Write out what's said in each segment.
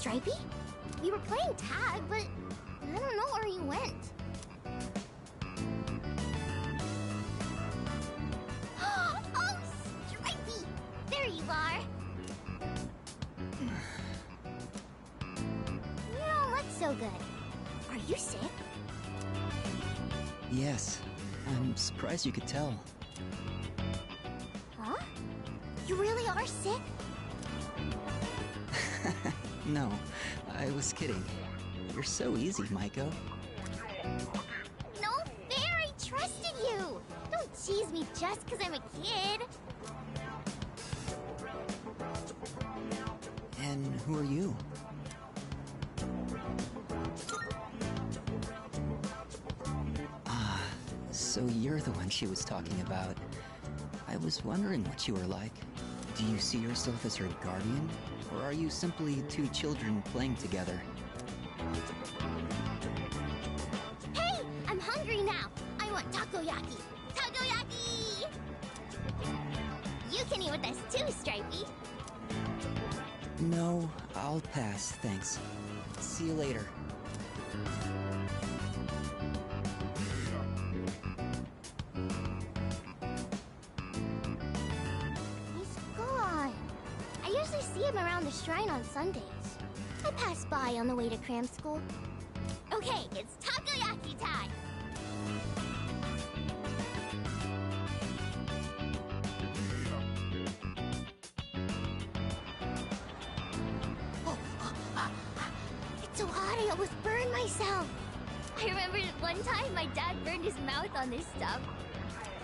Stripey? We were playing tag, but I don't know where he went. Oh, Stripey! There you are. You don't look so good. Are you sick? Yes. I'm surprised you could tell. Huh? You really are sick? No, I was kidding. You're so easy, Maiko. No fair! I trusted you! Don't tease me just because I'm a kid! And who are you? Ah, so you're the one she was talking about. I was wondering what you were like. Do you see yourself as her guardian? Or are you simply two children playing together? Hey! I'm hungry now! I want takoyaki! Takoyaki! You can eat with us too, Stripey! No, I'll pass, thanks. See you later. He's gone. I usually see him around the shrine on Sundays. I pass by on the way to cram school. Okay, it's takoyaki time! It's so hot I almost burned myself. I remember one time my dad burned his mouth on this stuff.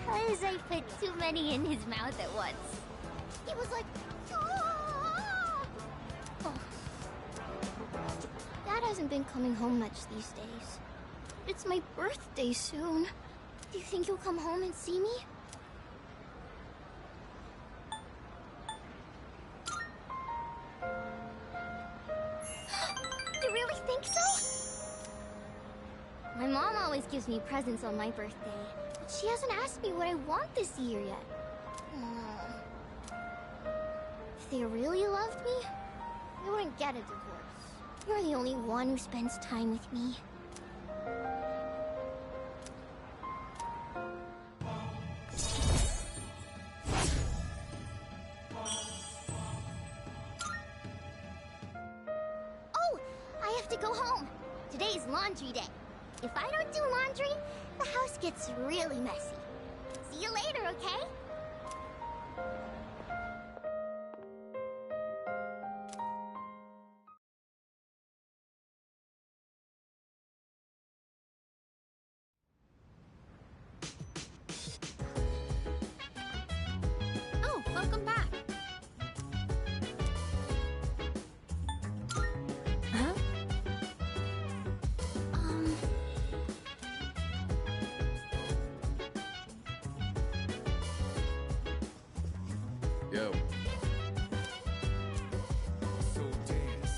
Because I put too many in his mouth at once. He was like, "Ah!" Oh. Dad hasn't been coming home much these days. It's my birthday soon. Do you think he'll come home and see me? You really think so? My mom always gives me presents on my birthday, but she hasn't asked me what I want this year yet. If they really loved me, they wouldn't get a divorce. You're the only one who spends time with me. Oh! I have to go home. Today's laundry day. If I don't do laundry, the house gets really messy. See you later, okay? Oh, welcome back. Huh? Yo. So dance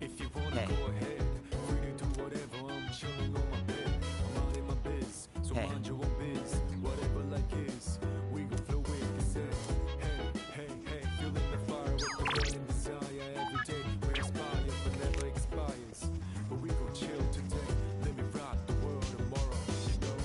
if you wanna Hey. go ahead. Free to do whatever. I'm chilling on my bed. I'm out in my biz, so Hey. mind your own biz. Whatever like is, we gon' flow with this end. Hey, hey, hey, feeling the fire with the burning desire every day. We're inspired but never expires. But we gon' chill today. Let me rock the world tomorrow. You know.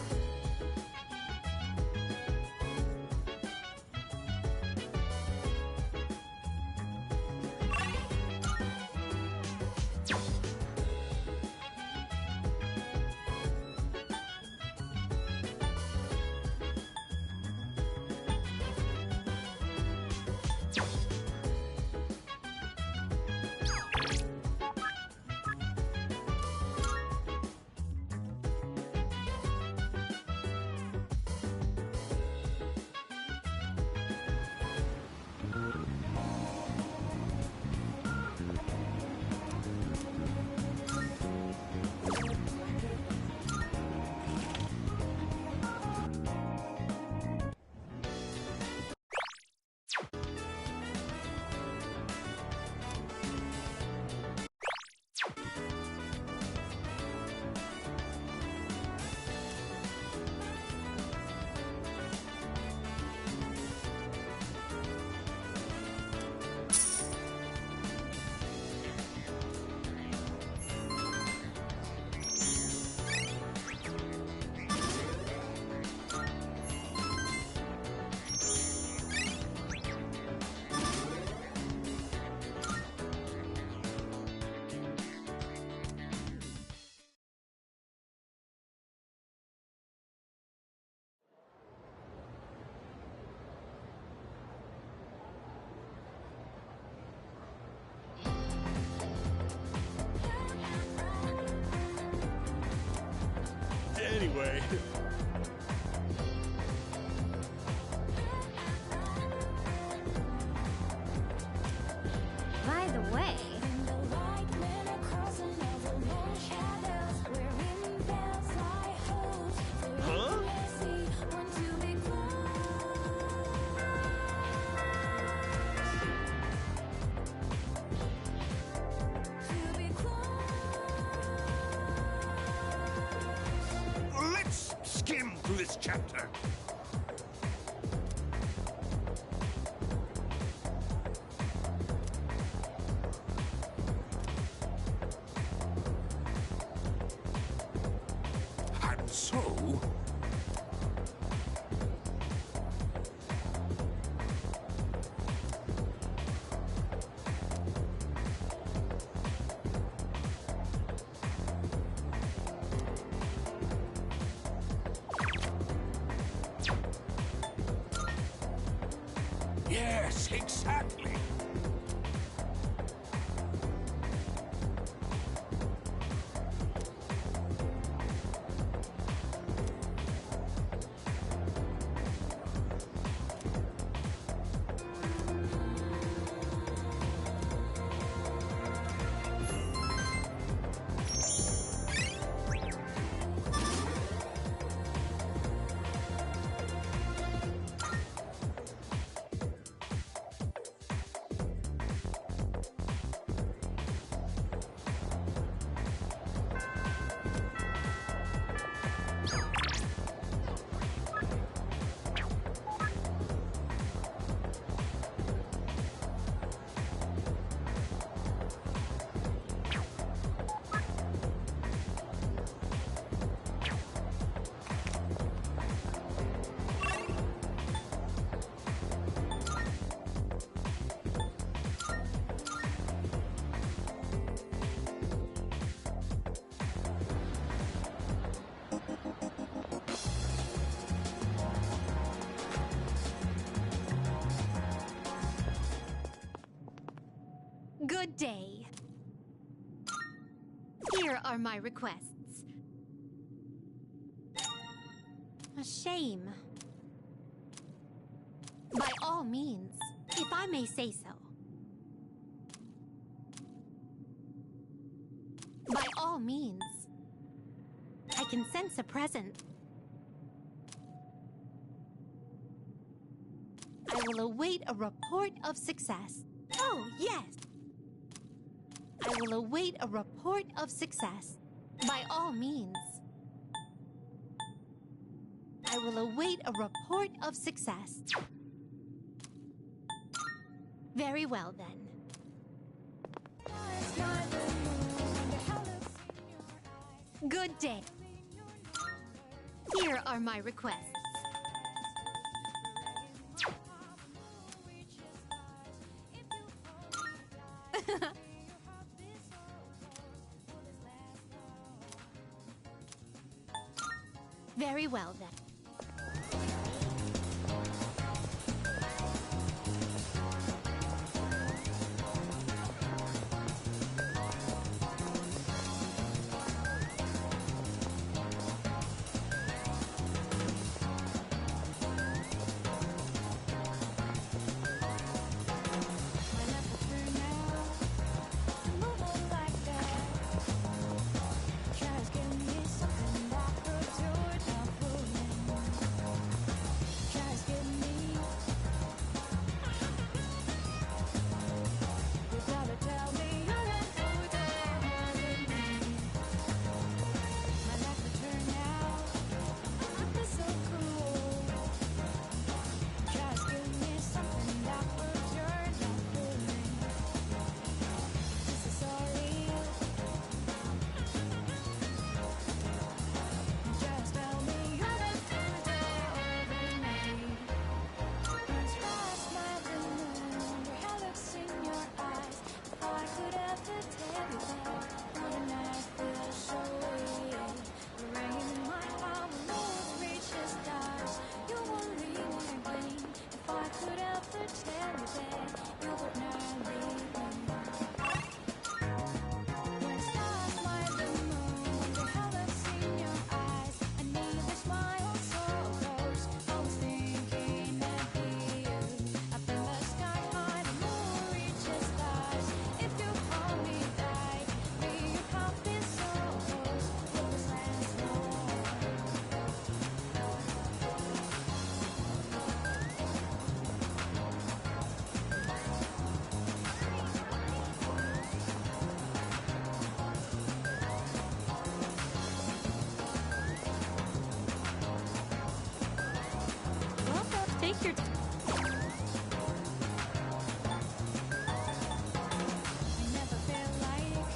this chapter. And so... Yes, exactly. Good day. Here are my requests. A shame. By all means, if I may say so. By all means. I can sense a presence. I will await a report of success. Oh, yes. I will await a report of success. By all means. I will await a report of success. Very well, then. Good day. Here are my requests. Very well, then. Take your time. Never felt like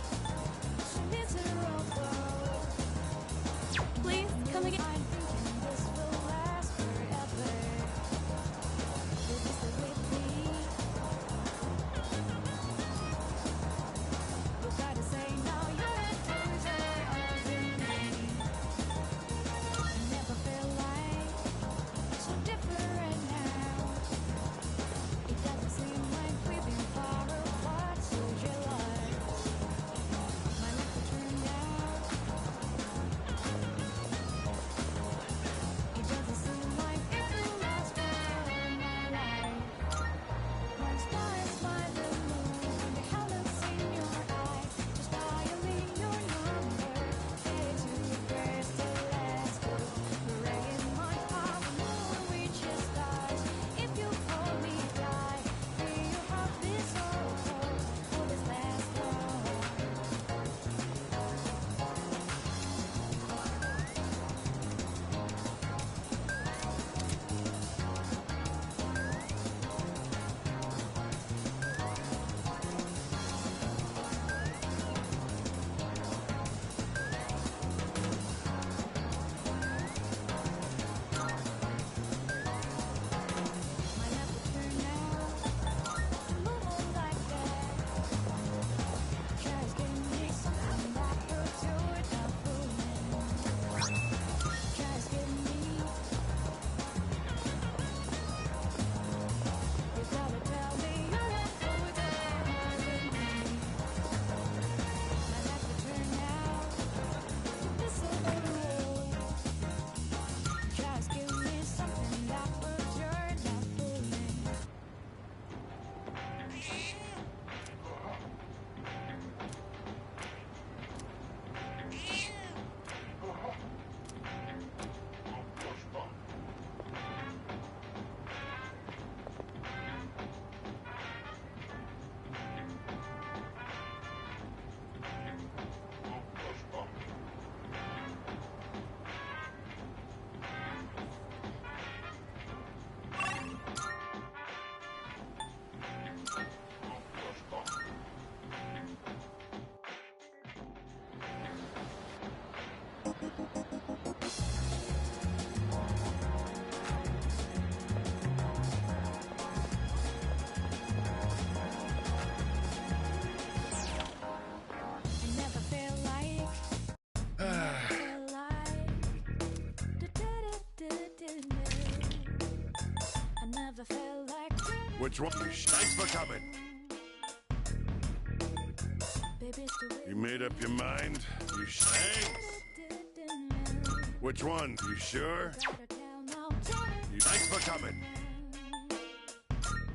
miserable. Please come again. I'm thinking this will last forever. Will you stay with me? You gotta say no, you're a loser of me. Never felt like so different now. It doesn't seem like we've been far apart, so jealous. My life will turn out. It doesn't seem like it will last forever, my life. One smile, smile the moon, the colors in your eyes, just dialing your number, headed to the press to let's go. Praying my heart will reach the stars. If you hold me tight, feel your heart beat so cold. Will this last long? My life will turn out to move on like that. Just give me something that will do it up for me. Just give me. You gotta tell me you're not over there with me. My life will turn out to be so cool. Just give me something that will turn up for me. I never felt like. I never felt like. Which one? Thanks for coming. Baby, You made up your mind? You thanks. Which one? You sure? You thanks for coming.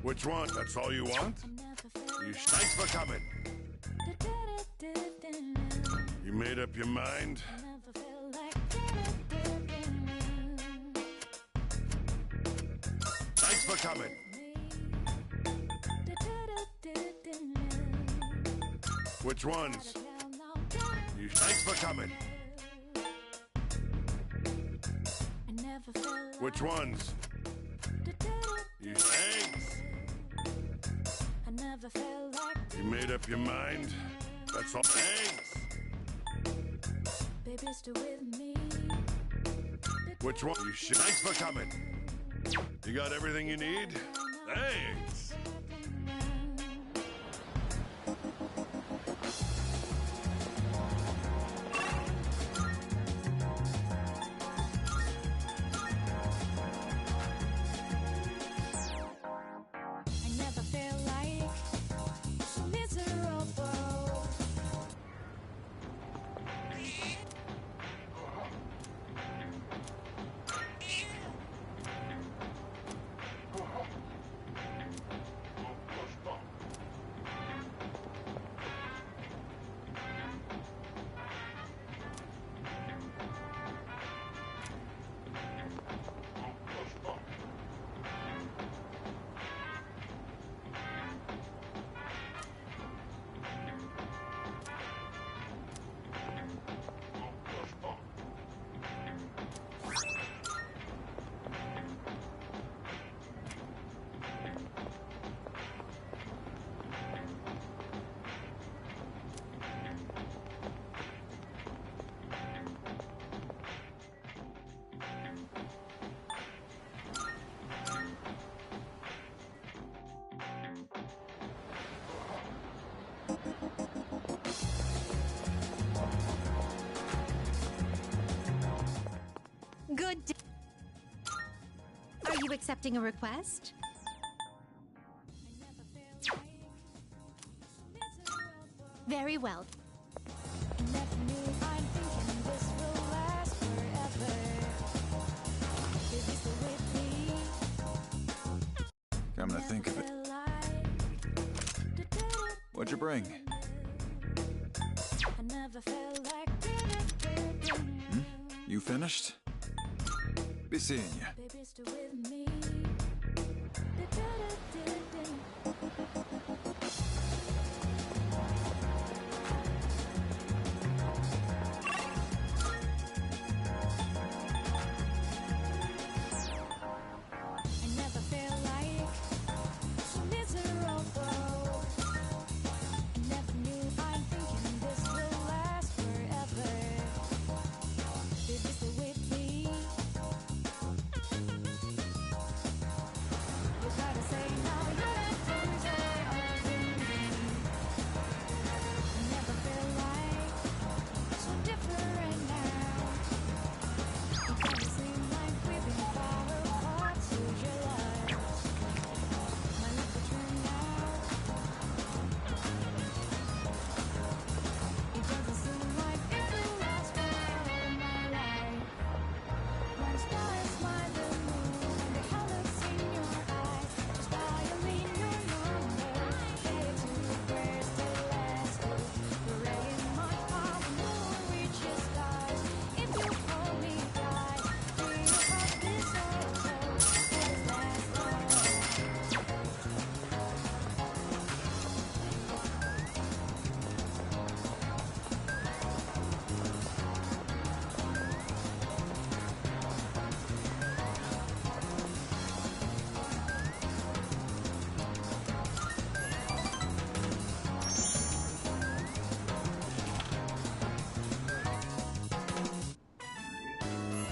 Which one? That's all you want? You thanks for coming. You made up your mind? Thanks for coming. Which ones? You thanks for coming. Which ones? You thanks. You made up your mind? That's all. Thanks. Baby, stay with me. Which one? You thanks for coming. You got everything you need? Thanks. I never felt like so miserable. you accepting a request? Very well. Never knew I'm thinking this will last forever. Baby, stay with me. Come to think of it, what'd you bring? I never felt like You finished? Be seeing ya. baby, stay with me. I never felt like so miserable. I never knew I'm thinking this will last forever. Baby, stay with me. You gotta say now you're the closer of me. I never felt like so different now. It doesn't seem like we've been far apart since your life. My life will turn out. It doesn't seem like it will last forever, my life. One star is my the moon, and the colors in your eyes just violate your number. Headed to where's the last hope? We're in my heart, the moon reaches stars. If you hold me tight, free of this old soul, what is last love?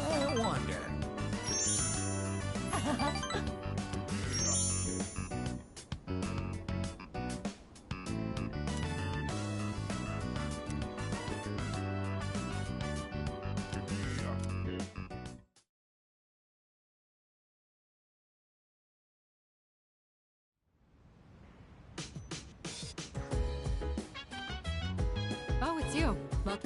I wonder. Oh, it's you. Well,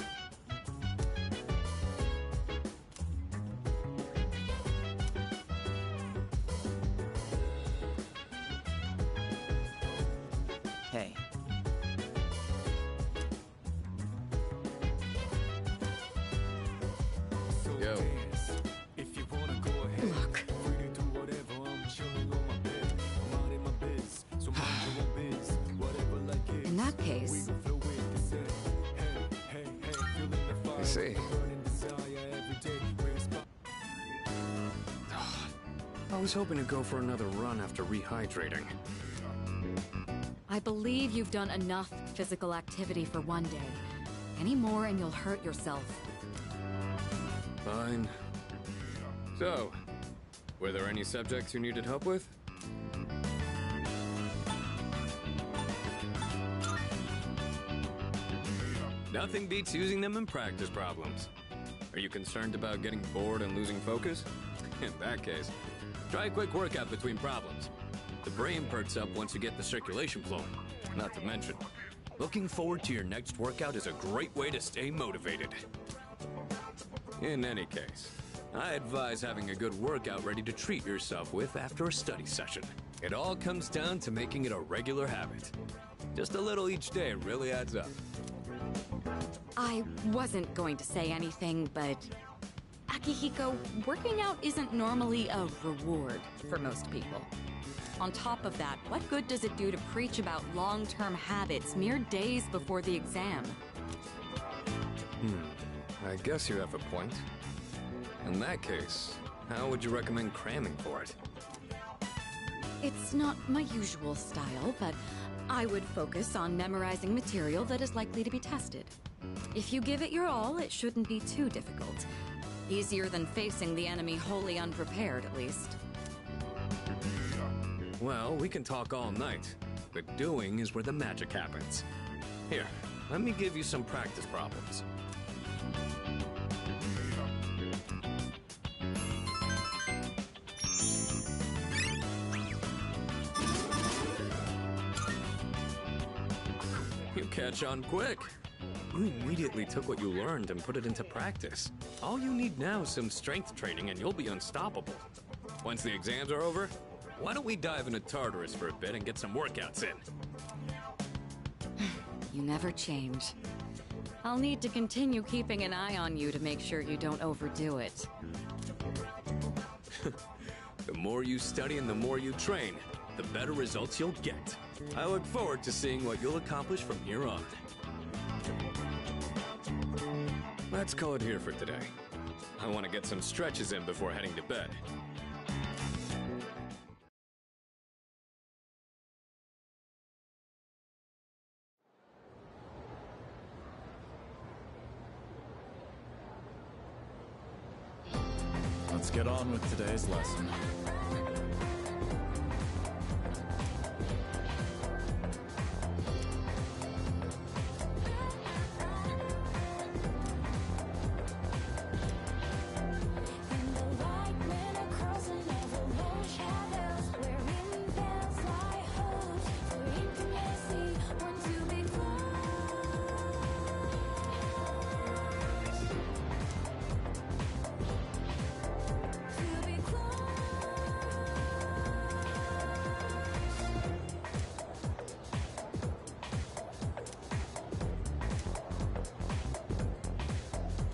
Hey, So Yo. dance. If you wanna go ahead, look. free to do whatever. I'm chilling on my bed. I'm out in my biz, so mind your own biz. Whatever like is. In that We case, gon' flow with the set. Hey, hey, hey, feeling the fire. I see. Burning desire every day. Where's my I was hoping to go for another run after rehydrating. I believe you've done enough physical activity for one day. Any more and you'll hurt yourself. Fine. So, were there any subjects you needed help with? Nothing beats using them in practice problems. Are you concerned about getting bored and losing focus? In that case, try a quick workout between problems. The brain perks up once you get the circulation flowing. Not to mention, looking forward to your next workout is a great way to stay motivated. In any case, I advise having a good workout ready to treat yourself with after a study session. It all comes down to making it a regular habit. Just a little each day really adds up. I wasn't going to say anything, but Akihiko, working out isn't normally a reward for most people. On top of that, what good does it do to preach about long-term habits mere days before the exam? I guess you have a point. In that case, how would you recommend cramming for it? It's not my usual style, but I would focus on memorizing material that is likely to be tested. If you give it your all, it shouldn't be too difficult. Easier than facing the enemy wholly unprepared, at least. Well, we can talk all night, but doing is where the magic happens. Here, let me give you some practice problems. catch on quick. You immediately took what you learned and put it into practice. All you need now is some strength training and you'll be unstoppable. Once the exams are over, why don't we dive into Tartarus for a bit and get some workouts in? You never change. I'll need to continue keeping an eye on you to make sure you don't overdo it. The more you study and the more you train, the better results you'll get. I look forward to seeing what you'll accomplish from here on. Let's call it here for today. I want to get some stretches in before heading to bed. Let's get on with today's lesson. In the light, when across and over more shadows, wherein there's lie hopes for intimacy, want to be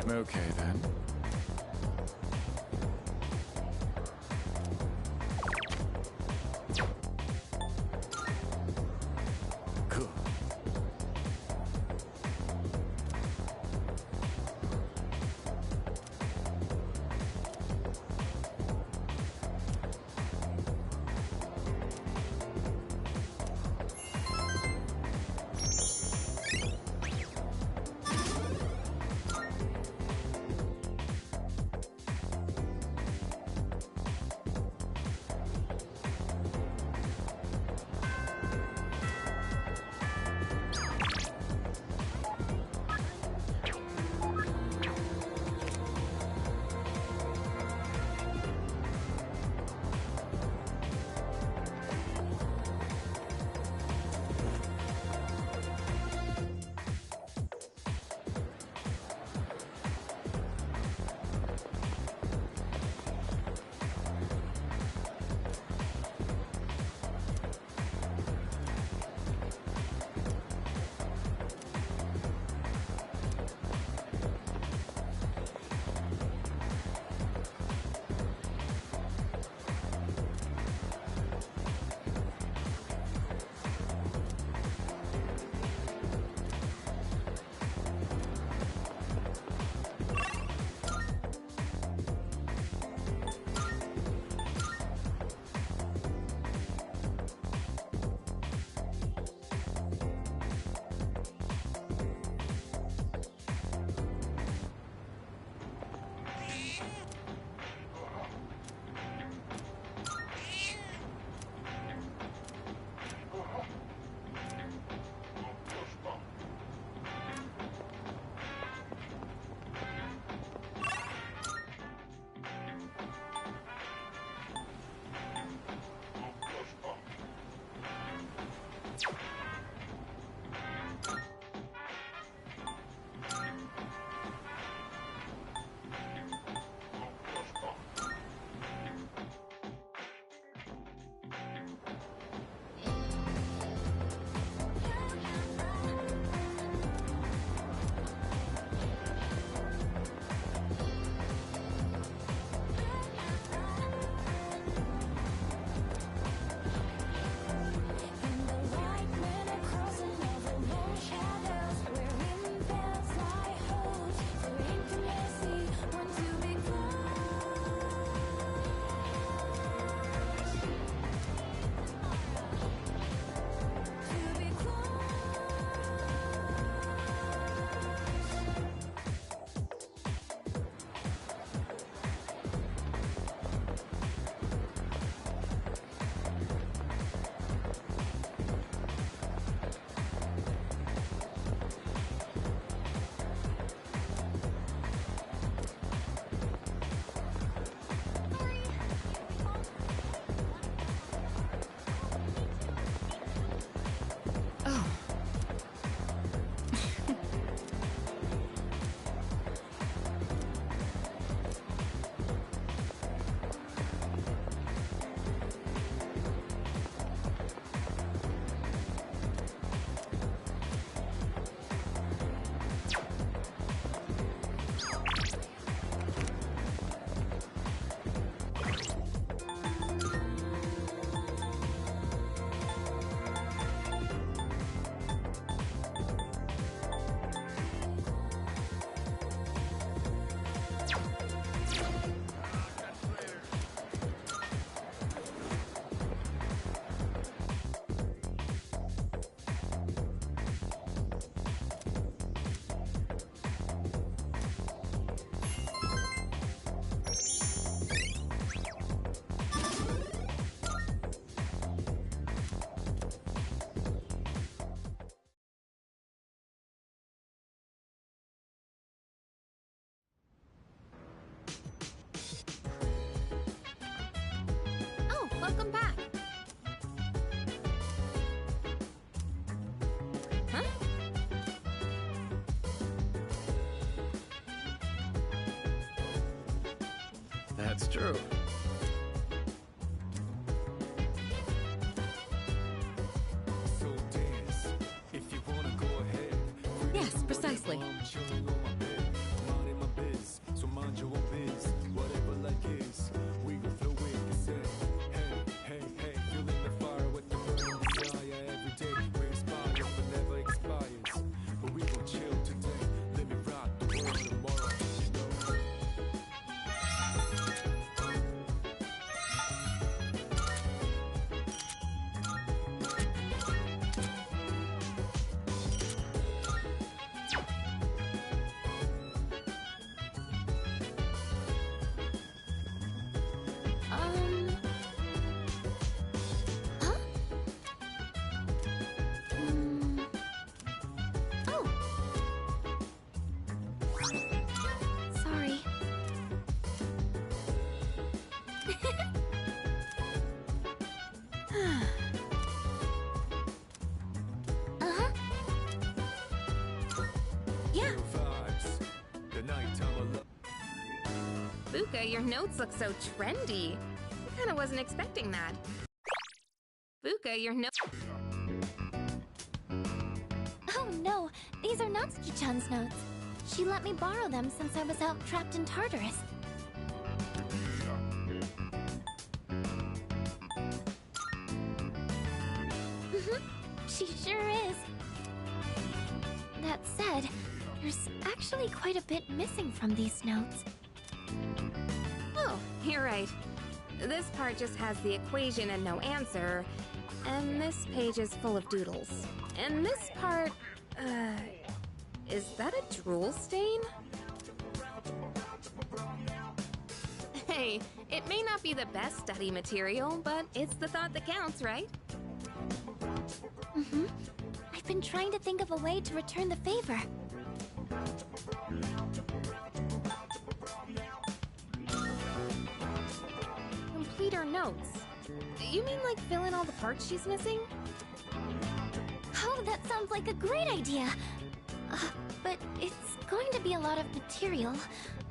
Okay, then. Cool. Welcome back. Huh? That's true. So dance if you wanna go ahead. Yes, precisely. I'm chilling on my bed, minding my biz. So mind your own biz. Whatever like is, we gon' flow with consent. Hey, hey, hey, feeling the fire with the burning desire every day. We inspire but never expires. But we gon' chill today. Let me rock the world tomorrow. You know. Huh? Oh. Sorry. Uh-huh. Yeah. Real vibes. The nighttime I love. Fuka, your notes look so trendy. I kinda wasn't expecting that. Fuka, your notes. Oh no, these are Natsuki-chan's notes. She let me borrow them since I was out trapped in Tartarus. She sure is. That said, there's actually quite a bit missing from these notes. Oh, you're right. This part just has the equation and no answer, and this page is full of doodles. And this part, is that a drool stain? Hey, it may not be the best study material, but it's the thought that counts, right? I've been trying to think of a way to return the favor. Complete her notes. You mean like fill in all the parts she's missing? Oh, that sounds like a great idea. But it's going to be a lot of material.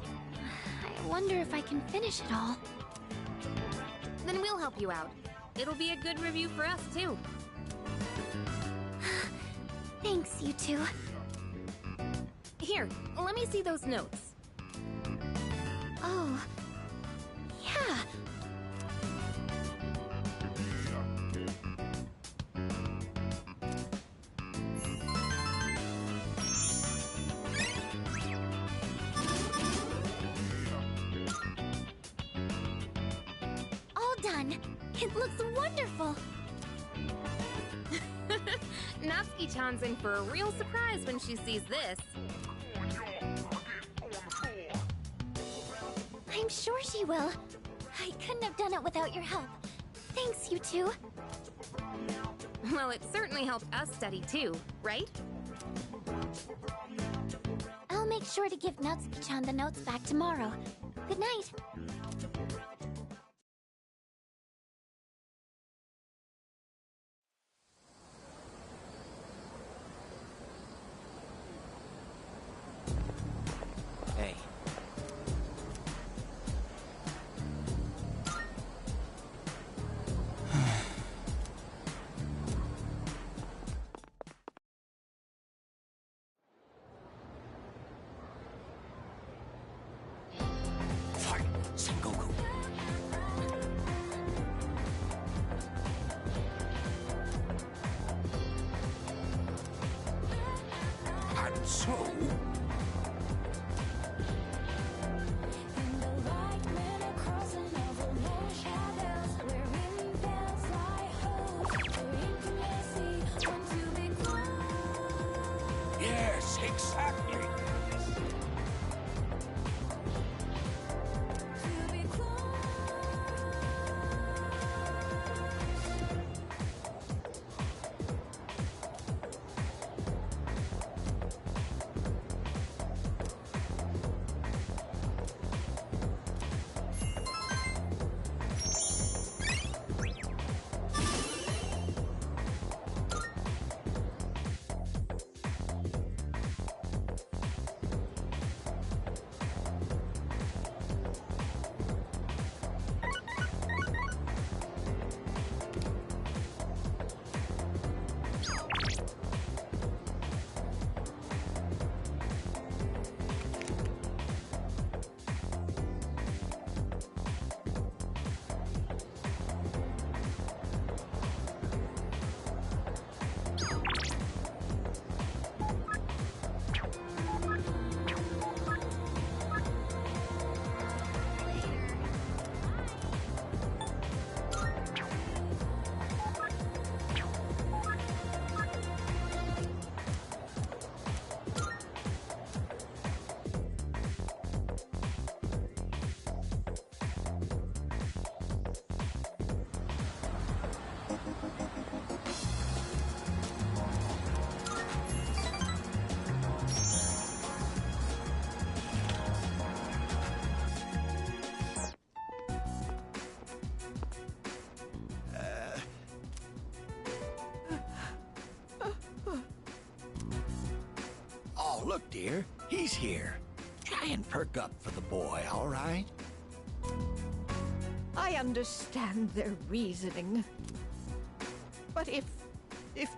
I wonder if I can finish it all. Then we'll help you out. It'll be a good review for us, too. Thanks, you two. Here, let me see those notes. Oh, yeah. All done. It looks wonderful. Natsuki-chan's in for a real surprise when she sees this. I'm sure she will. I couldn't have done it without your help. Thanks, you two. Well, it certainly helped us study too, right? I'll make sure to give Natsuki-chan the notes back tomorrow. Good night. Hey. Fight, Sengoku. And so... In the light, men are crossing over long shadows, wherein they'll fly home. For intimacy, want to be close. Yes, exactly. To be close. Look, dear, he's here. Try and perk up for the boy, all right? I understand their reasoning. But if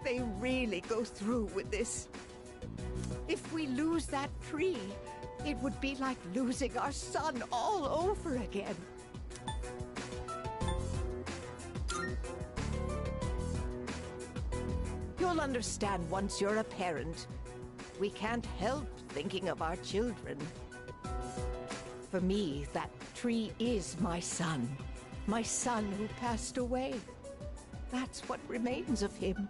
they really go through with this, if we lose that tree, it would be like losing our son all over again. You'll understand once you're a parent. We can't help thinking of our children. For me, that tree is my son who passed away. That's what remains of him.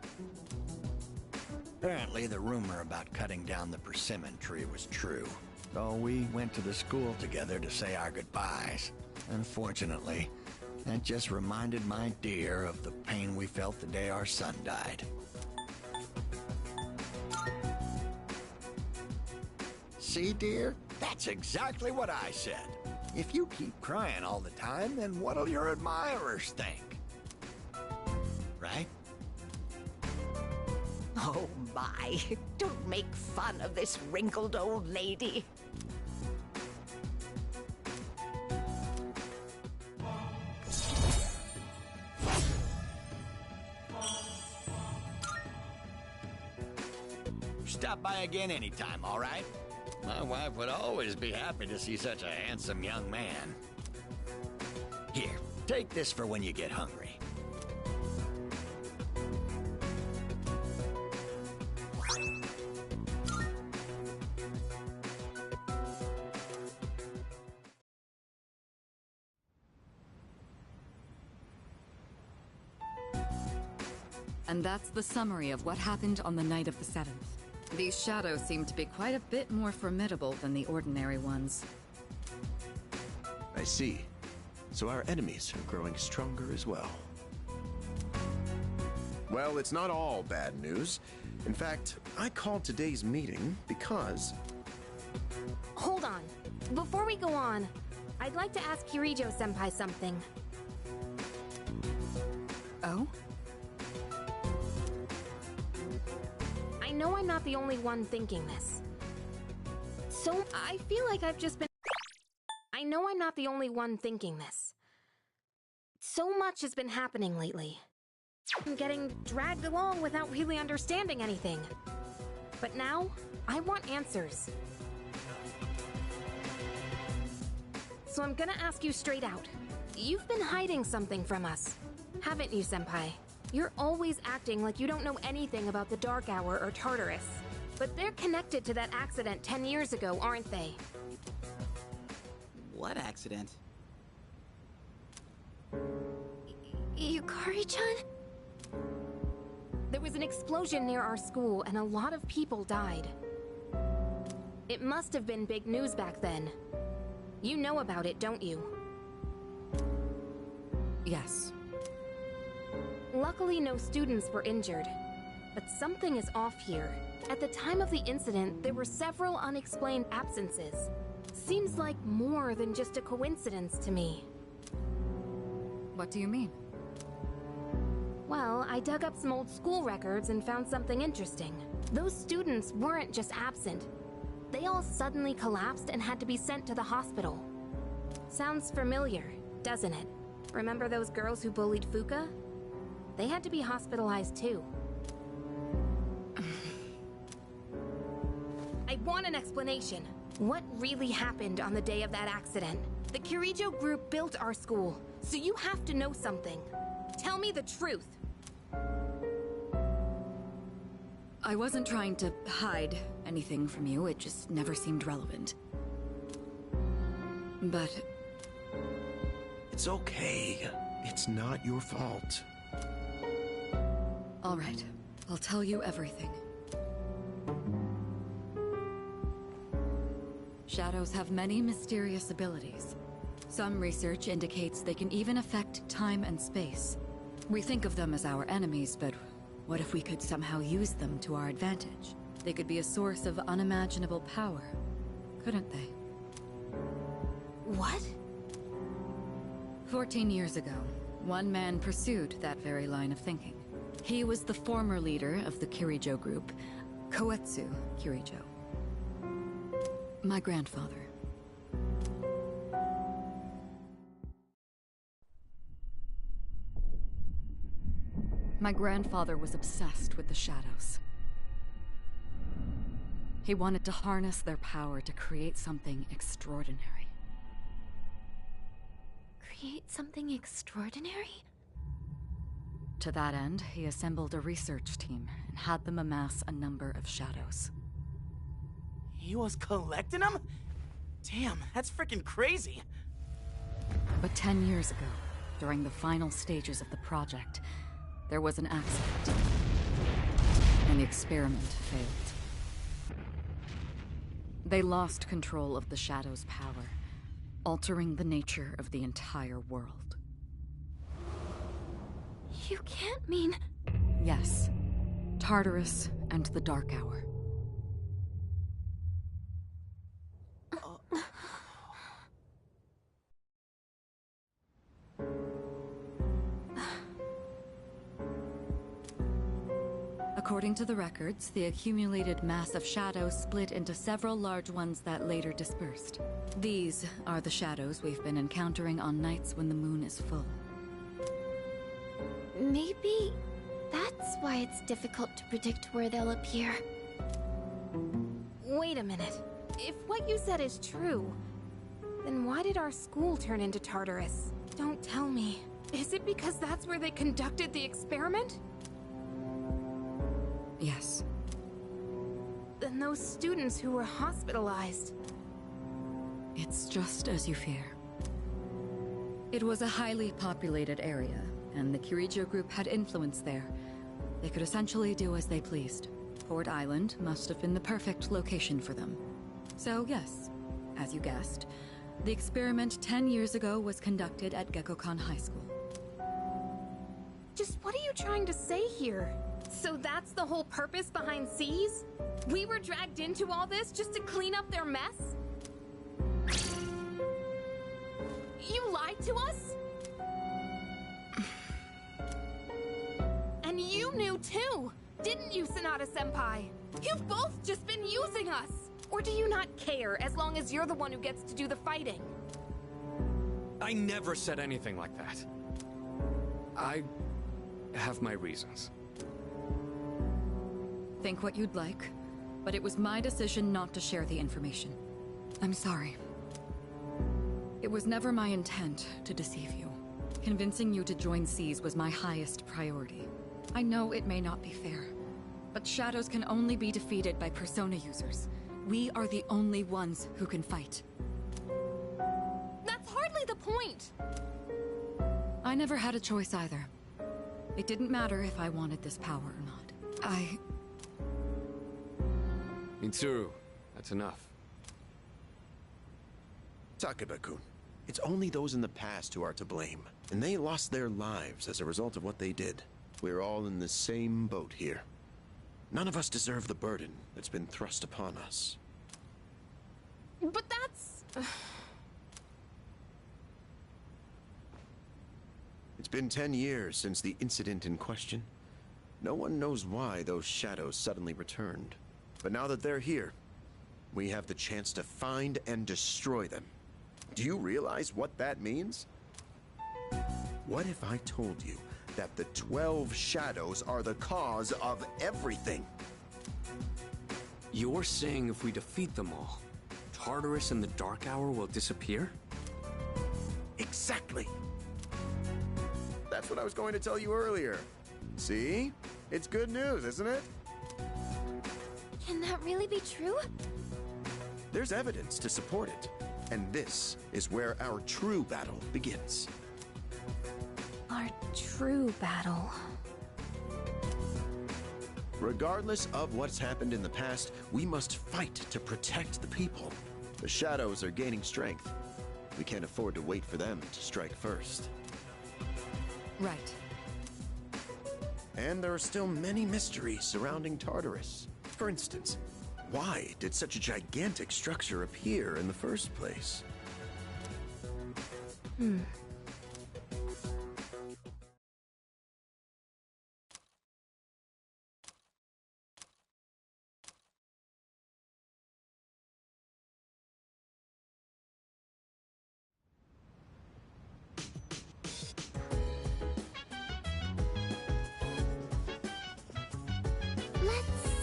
Apparently, the rumor about cutting down the persimmon tree was true. So we went to the school together to say our goodbyes. Unfortunately, that just reminded my dear of the pain we felt the day our son died. See, dear? That's exactly what I said. If you keep crying all the time, then what'll your admirers think? Right? Oh my, don't make fun of this wrinkled old lady. Stop by again anytime, all right? My wife would always be happy to see such a handsome young man. Here, take this for when you get hungry. And that's the summary of what happened on the night of the 7th. These shadows seem to be quite a bit more formidable than the ordinary ones. I see. So our enemies are growing stronger as well. Well, it's not all bad news. In fact, I called today's meeting because... Hold on. Before we go on, I'd like to ask Kirijo-senpai something. Oh? I know I'm not the only one thinking this. So, I feel like I've just been... I know I'm not the only one thinking this. So much has been happening lately. I'm getting dragged along without really understanding anything. But now, I want answers. So I'm gonna ask you straight out. You've been hiding something from us, haven't you, Senpai? You're always acting like you don't know anything about the Dark Hour or Tartarus. But they're connected to that accident 10 years ago, aren't they? What accident? Yukari-chan? There was an explosion near our school and a lot of people died. It must have been big news back then. You know about it, don't you? Yes. Luckily, no students were injured. But something is off here. At the time of the incident, there were several unexplained absences. Seems like more than just a coincidence to me. What do you mean? Well, I dug up some old school records and found something interesting. Those students weren't just absent. They all suddenly collapsed and had to be sent to the hospital. Sounds familiar, doesn't it? Remember those girls who bullied Fuka? They had to be hospitalized too. I want an explanation. What really happened on the day of that accident? The Kirijo group built our school, so you have to know something. Tell me the truth. I wasn't trying to hide anything from you, it just never seemed relevant. But... It's okay. It's not your fault. All right, I'll tell you everything. Shadows have many mysterious abilities. Some research indicates they can even affect time and space. We think of them as our enemies, but what if we could somehow use them to our advantage? They could be a source of unimaginable power, couldn't they? What? 14 years ago, one man pursued that very line of thinking. He was the former leader of the Kirijo group, Koetsu Kirijo. My grandfather. My grandfather was obsessed with the shadows. He wanted to harness their power to create something extraordinary. Create something extraordinary? To that end, he assembled a research team and had them amass a number of shadows. He was collecting them? Damn, that's freaking crazy. But 10 years ago, during the final stages of the project, there was an accident, and the experiment failed. They lost control of the Shadow's power, altering the nature of the entire world. You can't mean... Yes. Tartarus and the Dark Hour. According to the records, the accumulated mass of shadows split into several large ones that later dispersed. These are the shadows we've been encountering on nights when the moon is full. Maybe that's why it's difficult to predict where they'll appear. Wait a minute. If what you said is true, then why did our school turn into Tartarus? Don't tell me. Is it because that's where they conducted the experiment? Yes. Then those students who were hospitalized... It's just as you fear. It was a highly populated area, and the Kirijo group had influence there. They could essentially do as they pleased. Port Island must have been the perfect location for them. So yes, as you guessed, the experiment 10 years ago was conducted at Gekkokan High School. Just what are you trying to say here? So that's the whole purpose behind C's? We were dragged into all this just to clean up their mess? You lied to us? And you knew too, didn't you, Sanada-senpai? You've both just been using us! Or do you not care as long as you're the one who gets to do the fighting? I never said anything like that. I have my reasons. Think what you'd like, but it was my decision not to share the information. I'm sorry. It was never my intent to deceive you. Convincing you to join C's was my highest priority. I know it may not be fair, but shadows can only be defeated by persona users. We are the only ones who can fight. That's hardly the point! I never had a choice either. It didn't matter if I wanted this power or not. Mitsuru, that's enough. Takeba-kun, it's only those in the past who are to blame, and they lost their lives as a result of what they did. We're all in the same boat here. None of us deserve the burden that's been thrust upon us. But that's... It's been 10 years since the incident in question. No one knows why those shadows suddenly returned. But now that they're here, we have the chance to find and destroy them. Do you realize what that means? What if I told you that the 12 shadows are the cause of everything? You're saying if we defeat them all, Tartarus and the Dark Hour will disappear? Exactly. That's what I was going to tell you earlier. See? It's good news, isn't it? Can that really be true? There's evidence to support it. And this is where our true battle begins. Our true battle. Regardless of what's happened in the past, we must fight to protect the people. The shadows are gaining strength. We can't afford to wait for them to strike first. Right. And there are still many mysteries surrounding Tartarus. For instance, why did such a gigantic structure appear in the first place?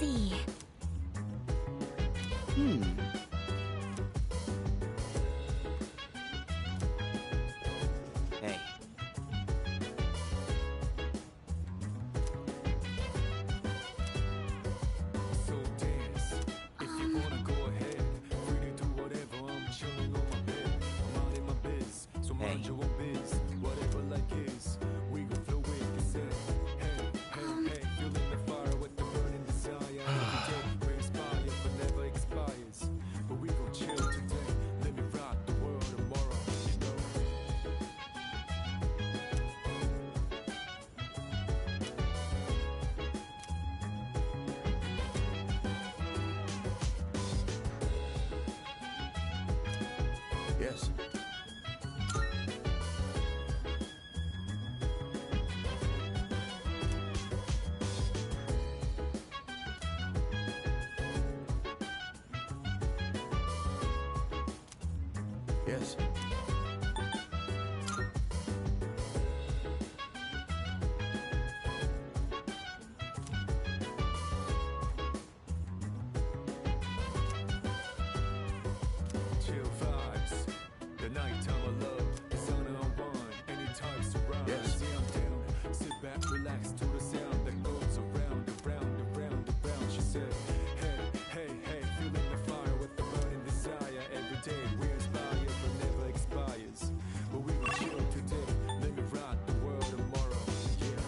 see. Hey. So dance. If you wanna go ahead, free to do whatever. I'm chilling on my bed. I'm minding my biz. So mind your own biz. Whatever like is. We gon' flow with this head. Hey, hey, hey. Feeling the fire with the burning desire. Every day we inspire but never expires. But we gon' chill today. Let me rock the world tomorrow. You know. Yes. Yes. Chill vibes. The nighttime I love. The sun unwind. Any time surround. Yes. See I'm down. Sit back, relax to the sound that goes around, around, around, around. She said, hey, hey, hey. Feeling the fire with the burning desire. Every day we inspire but never expires. But we gon' chill today. Let me rock the world tomorrow. Yeah.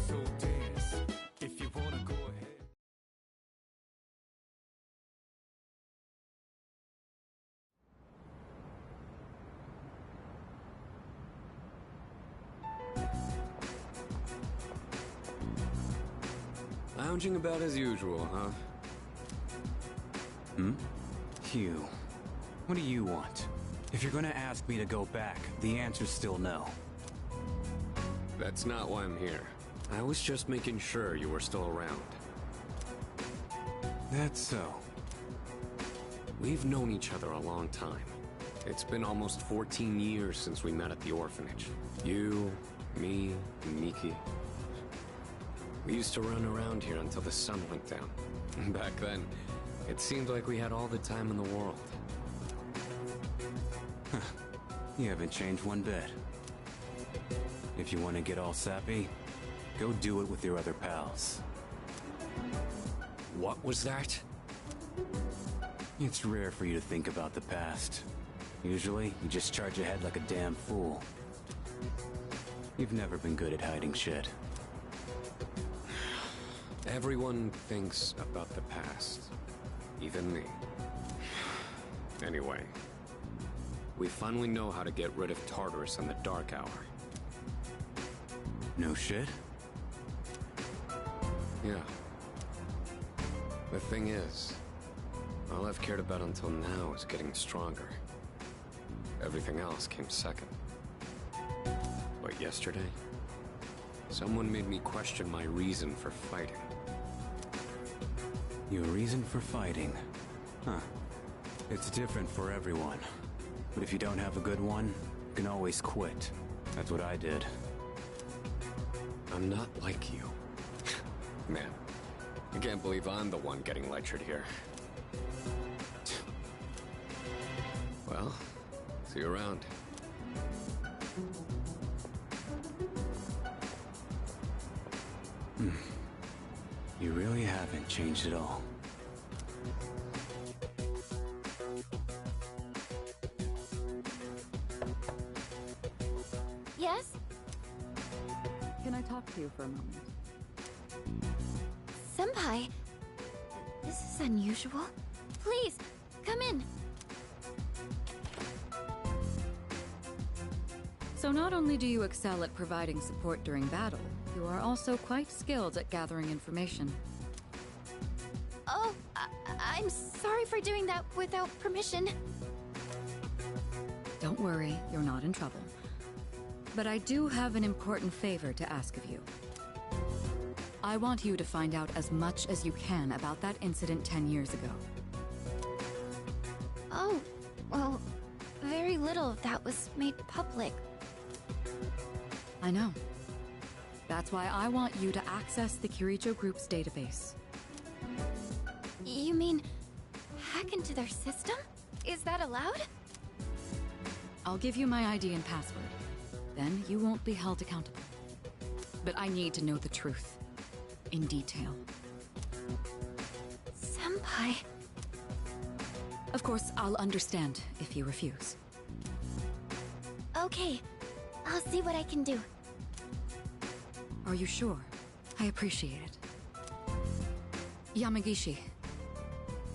So dance. If you wanna go ahead. Lounging about as usual, huh? Hugh, what do you want? If you're gonna ask me to go back, the answer's still no. That's not why I'm here. I was just making sure you were still around. That's so. We've known each other a long time. It's been almost 14 years since we met at the orphanage. You, me, and Miki. We used to run around here until the sun went down. Back then, it seemed like we had all the time in the world. You haven't changed one bit. If you want to get all sappy, go do it with your other pals. What was that? It's rare for you to think about the past. Usually, you just charge ahead like a damn fool. You've never been good at hiding shit. Everyone thinks about the past. Even me. Anyway, we finally know how to get rid of Tartarus in the Dark Hour. No shit? Yeah. The thing is, all I've cared about until now is getting stronger. Everything else came second. But yesterday, someone made me question my reason for fighting. Your reason for fighting? Huh. It's different for everyone. But if you don't have a good one, you can always quit. That's what I did. I'm not like you. Man, I can't believe I'm the one getting lectured here. Well, see you around. You really haven't changed at all. Yes? Can I talk to you for a moment? Senpai, this is unusual. Please, come in. So not only do you excel at providing support during battle, you are also quite skilled at gathering information. Oh, I'm sorry for doing that without permission. Don't worry, you're not in trouble. But I do have an important favor to ask of you. I want you to find out as much as you can about that incident 10 years ago. Oh, well, very little of that was made public. I know. That's why I want you to access the Kirijo Group's database. You mean hack into their system? Is that allowed? I'll give you my ID and password. Then you won't be held accountable. But I need to know the truth. In detail. Senpai. Of course, I'll understand if you refuse. Okay, I'll see what I can do. Are you sure? I appreciate it. Yamagishi,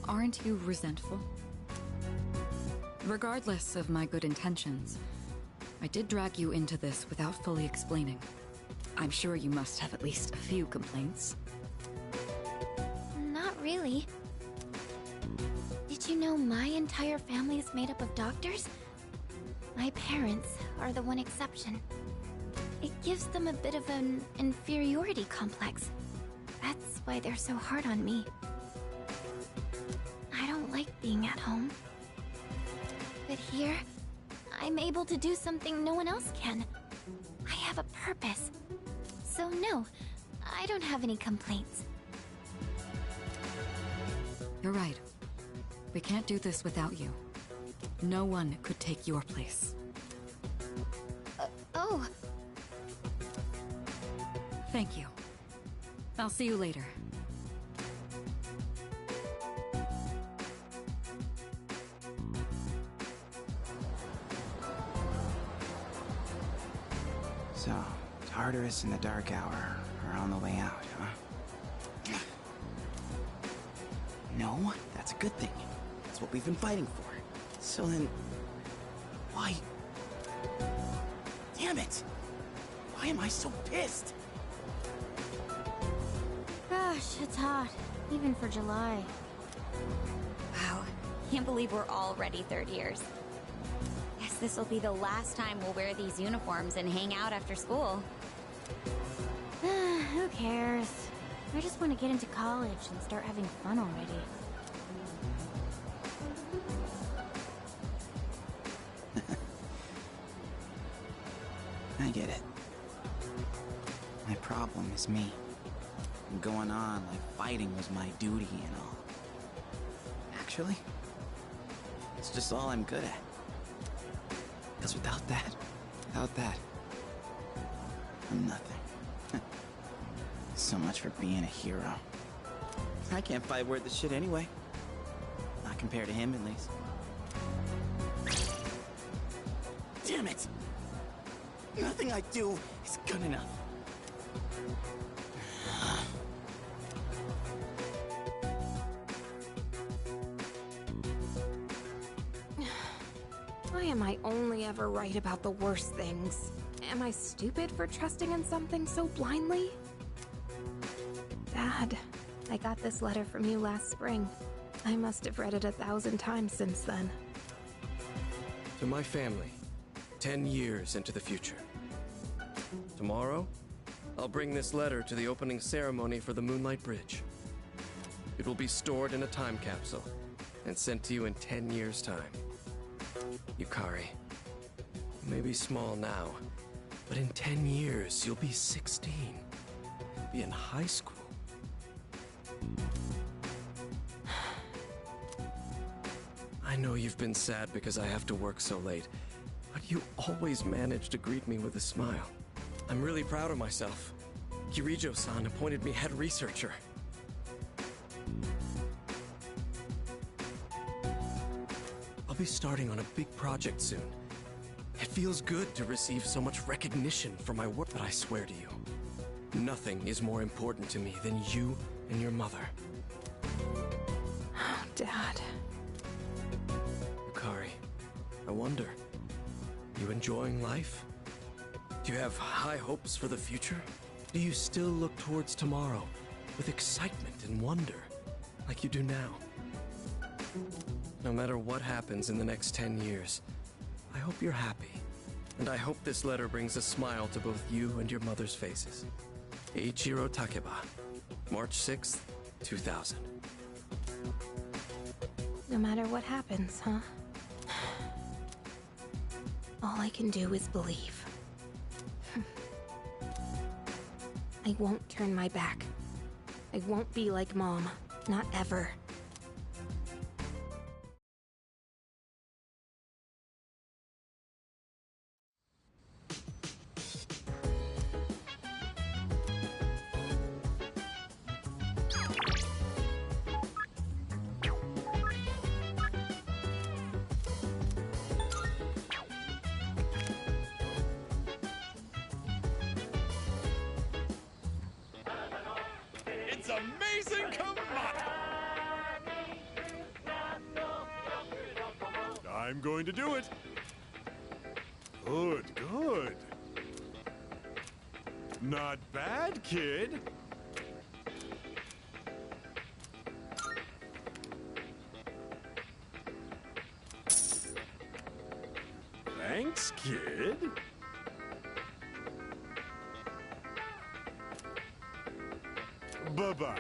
aren't you resentful? Regardless of my good intentions, I did drag you into this without fully explaining. I'm sure you must have at least a few complaints. Not really. Did you know my entire family is made up of doctors? My parents are the one exception. It gives them a bit of an inferiority complex. That's why they're so hard on me. I don't like being at home. But here, I'm able to do something no one else can. I have a purpose. So no, I don't have any complaints. You're right. We can't do this without you. No one could take your place. Oh. Thank you. I'll see you later. So, Tartarus and the Dark Hour are on the way out, huh? No, that's a good thing. That's what we've been fighting for. So then, why? Damn it! Why am I so pissed? Gosh, it's hot. Even for July. Wow, can't believe we're already third years. Guess this will be the last time we'll wear these uniforms and hang out after school. Who cares? I just want to get into college and start having fun already. I get it. My problem is me. I'm going on like fighting was my duty and all. Actually, it's just all I'm good at. Because without that, I'm nothing. So much for being a hero. I can't fight worth the shit anyway. Not compared to him, at least. Damn it! Nothing I do is good enough. Why am I only ever right about the worst things? Am I stupid for trusting in something so blindly? Dad, I got this letter from you last spring. I must have read it 1,000 times since then. To my family, 10 years into the future. Tomorrow, I'll bring this letter to the opening ceremony for the Moonlight Bridge. It will be stored in a time capsule and sent to you in 10 years' time. Yukari, you may be small now, but in 10 years, you'll be 16. You'll be in high school. I know you've been sad because I have to work so late, but you always manage to greet me with a smile. I'm really proud of myself. Kirijo-san appointed me head researcher. I'll be starting on a big project soon. It feels good to receive so much recognition for my work, but I swear to you, nothing is more important to me than you and your mother. Oh, Dad. wonder. You enjoying life? Do you have high hopes for the future? Do you still look towards tomorrow with excitement and wonder, like you do now? No matter what happens in the next 10 years, I hope you're happy. And I hope this letter brings a smile to both you and your mother's faces. Eiichiro Takeba, March 6th, 2000. No matter what happens, huh? All I can do is believe. I won't turn my back. I won't be like Mom. Not ever. It's amazing commodity! I'm going to do it. Good, good. Not bad, kid. Thanks, kid. Bye-bye.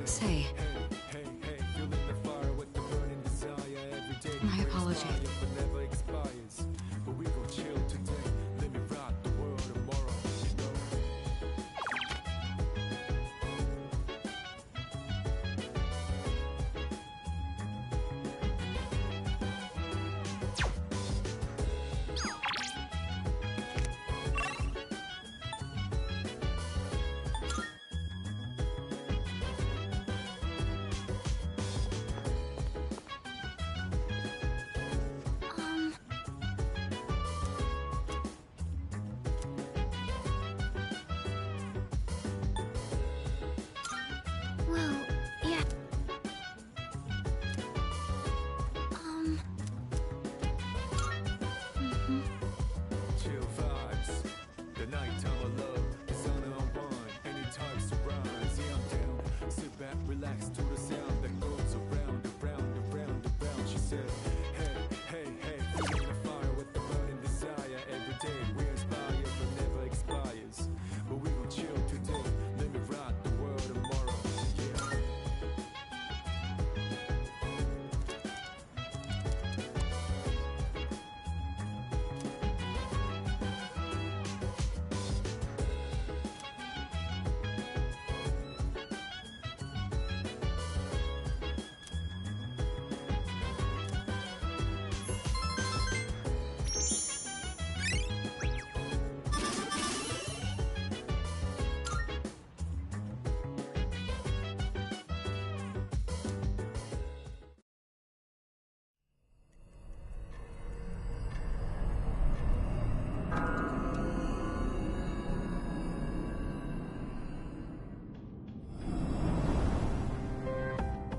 Say, my apology. that relax to the sound that goes around, around, around, around. She said, hey, hey, hey, feeling the fire with the burning desire. Every day we inspire but never expires. But we gon' chill today, let me rock the world tomorrow. Yeah.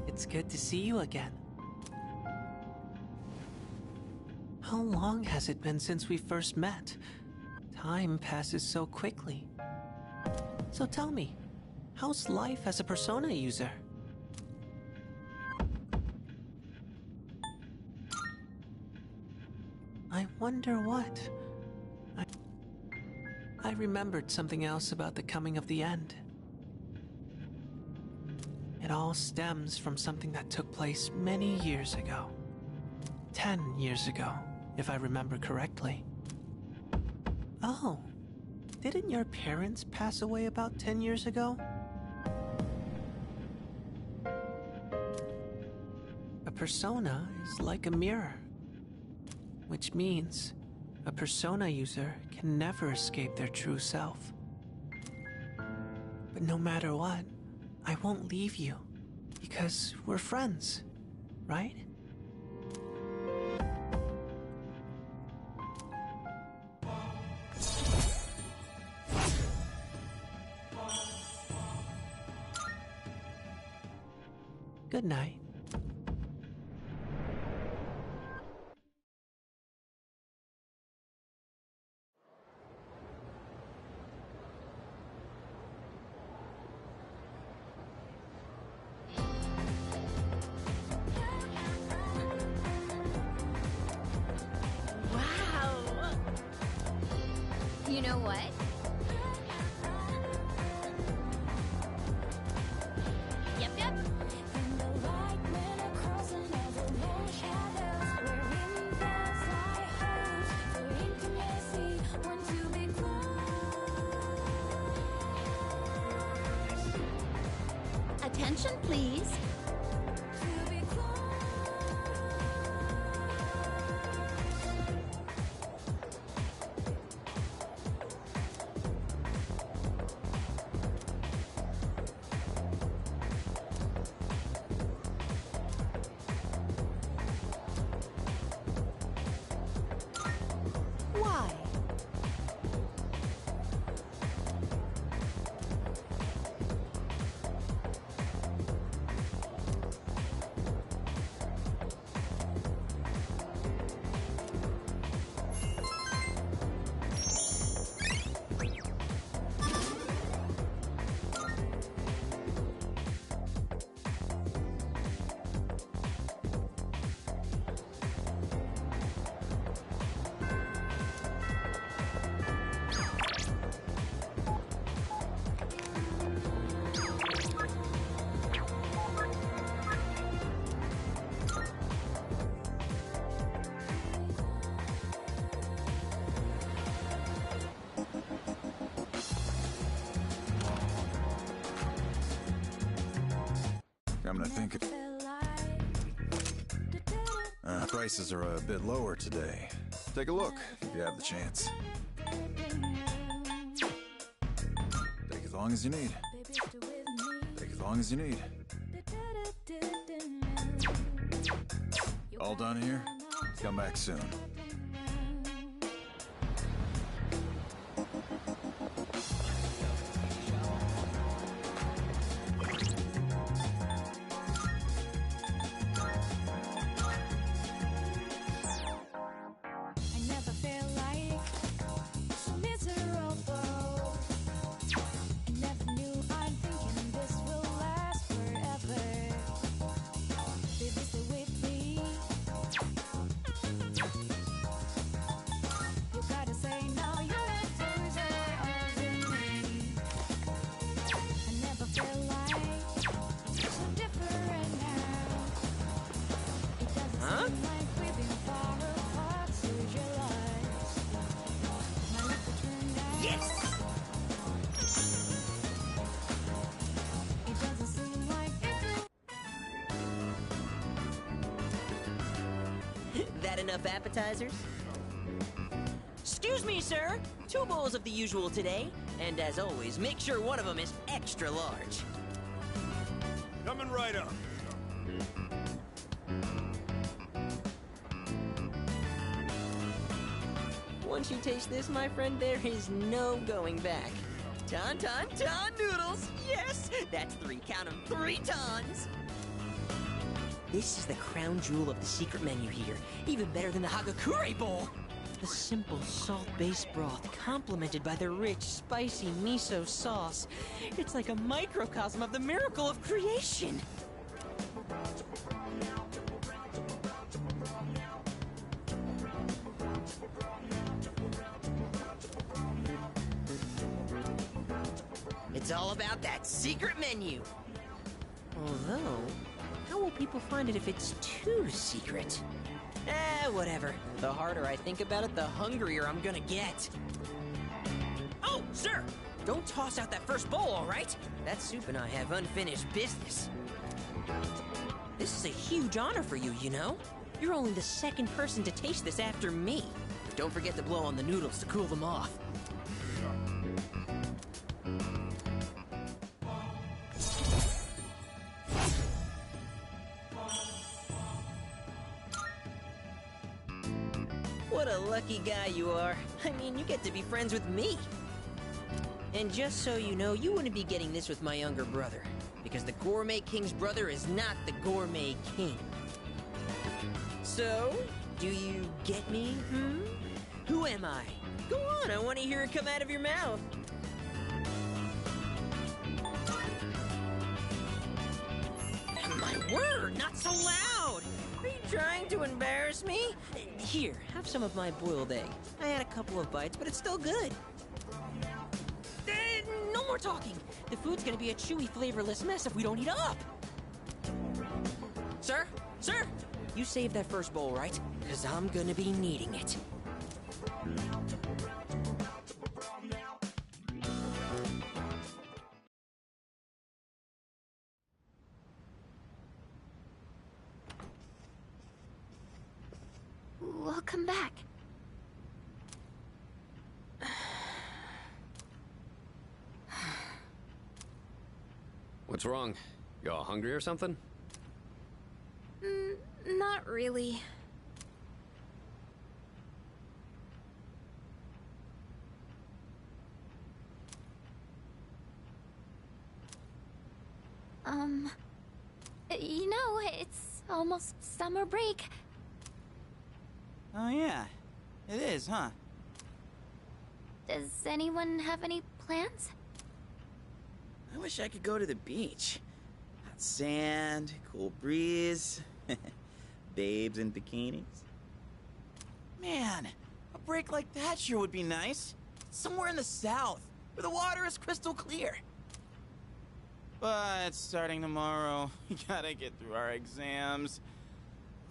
It's good to see you again. How long has it been since we first met? Time passes so quickly. So tell me, how's life as a Persona user? I wonder what. I remembered something else about the coming of the end. It all stems from something that took place many years ago. 10 years ago, if I remember correctly. Oh, didn't your parents pass away about 10 years ago? A persona is like a mirror, which means a persona user can never escape their true self. But no matter what, I won't leave you, because we're friends, right? Good night. Wow! You know what? Yep, yep. Attention, please. Why? I'm gonna think it. Prices are a bit lower today. Take a look if you have the chance. Take as long as you need. Take as long as you need. All done here? Come back soon. I never felt like so miserable. I never knew I'm thinking this will last forever. Got enough appetizers? Excuse me, sir. 2 bowls of the usual today. And as always, make sure one of them is extra large. Coming right up. Once you taste this, my friend, there is no going back. Ton noodles! Yes! That's 3, count 'em, 3 tons! This is the crown jewel of the secret menu here. Even better than the Hagakure bowl! The simple salt-based broth, complemented by the rich, spicy miso sauce. It's like a microcosm of the miracle of creation! It's all about that secret menu. Although, how will people find it if it's too secret? Whatever. The harder I think about it, the hungrier I'm gonna get. Oh, sir! Don't toss out that first bowl, all right? That soup and I have unfinished business. This is a huge honor for you, you know? You're only the 2nd person to taste this after me. Don't forget to blow on the noodles to cool them off. What a lucky guy you are. I mean, you get to be friends with me. And just so you know, you wouldn't be getting this with my younger brother. Because the Gourmet King's brother is not the Gourmet King. So, do you get me, Who am I? Go on, I want to hear it come out of your mouth. My word, not so loud! Are you trying to embarrass me? Here, have some of my boiled egg. I had a couple of bites, but it's still good. No more talking! The food's gonna be a chewy, flavorless mess if we don't eat up! Sir? Sir! You saved that first bowl, right? Because I'm gonna be needing it. Welcome back. What's wrong? You all hungry or something? Not really. You know, it's almost summer break. Oh yeah, it is, huh? Does anyone have any plans? I wish I could go to the beach. Hot sand, cool breeze, babes in bikinis. Man, a break like that sure would be nice. Somewhere in the south, where the water is crystal clear. But starting tomorrow, we gotta get through our exams.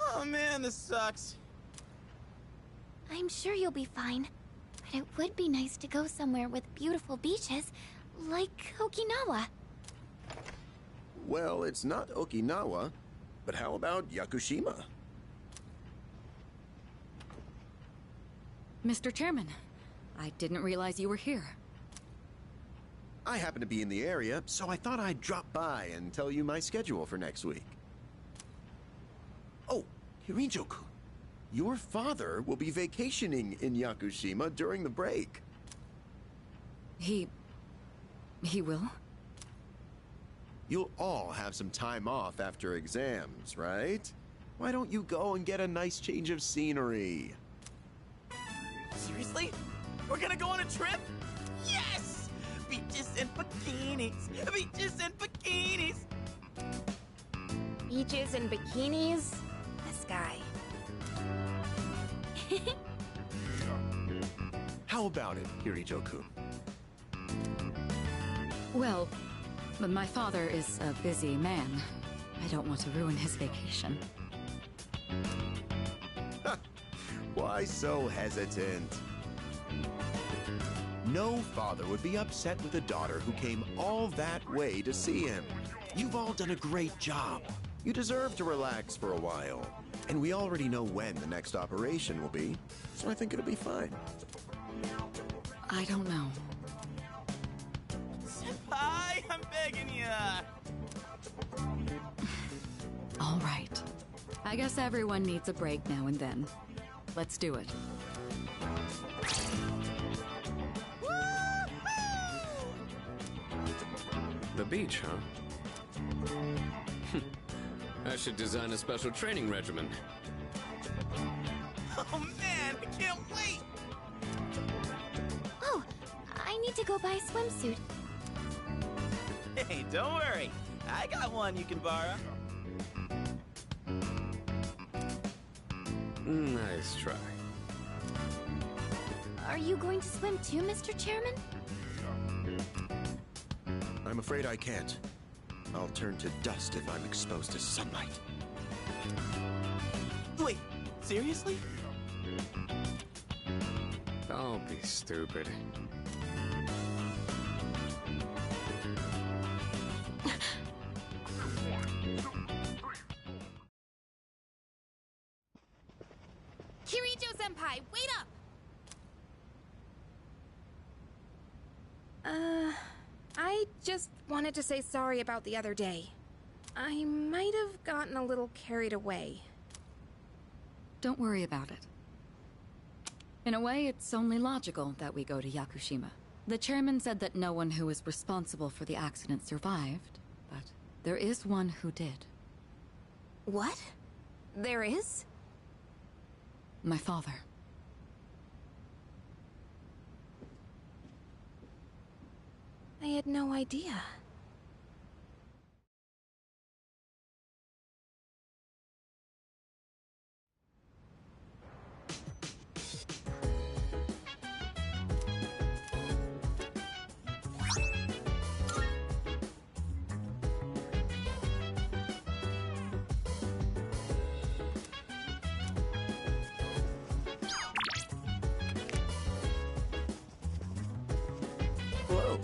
Oh man, this sucks. I'm sure you'll be fine. But it would be nice to go somewhere with beautiful beaches, like Okinawa. Well, it's not Okinawa, but how about Yakushima? Mr. Chairman, I didn't realize you were here. I happen to be in the area, so I thought I'd drop by and tell you my schedule for next week. Oh, Hirijo-kun, your father will be vacationing in Yakushima during the break. He will? You'll all have some time off after exams, right? Why don't you go and get a nice change of scenery? Seriously? We're gonna go on a trip? Yes! Beaches and bikinis! Beaches and bikinis! Beaches and bikinis? This guy. How about it, Hirijo-kun? Well, my father is a busy man. I don't want to ruin his vacation. Why so hesitant? No father would be upset with a daughter who came all that way to see him. You've all done a great job. You deserve to relax for a while. And we already know when the next operation will be, so I think it'll be fine. I don't know. Senpai, I'm begging ya! All right. I guess everyone needs a break now and then. Let's do it. The beach, huh? I should design a special training regimen. Oh man, I can't wait! Oh, I need to go buy a swimsuit. Hey, don't worry. I got one you can borrow. Nice try. Are you going to swim too, Mr. Chairman? I'm afraid I can't. I'll turn to dust if I'm exposed to sunlight. Wait, seriously? Don't be stupid. Kirijo-senpai, wait up! I just wanted to say sorry about the other day. I might have gotten a little carried away. Don't worry about it. In a way, it's only logical that we go to Yakushima. The chairman said that no one who was responsible for the accident survived, but there is one who did. What? There is? My father. I had no idea. Hello.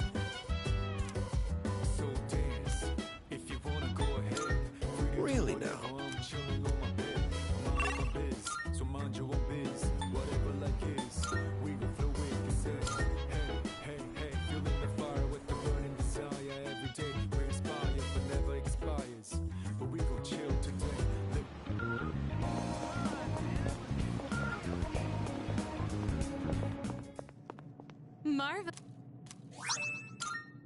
So dance. If you wanna go ahead. Really now? I'm chilling on my bed. I'm minding my biz. So mind your own biz. Whatever like is. We gon' flow with consent. Hey, hey, hey. Feeling the fire with the burning desire. Every day we inspire but never expires. But we gon' chill today. Marva.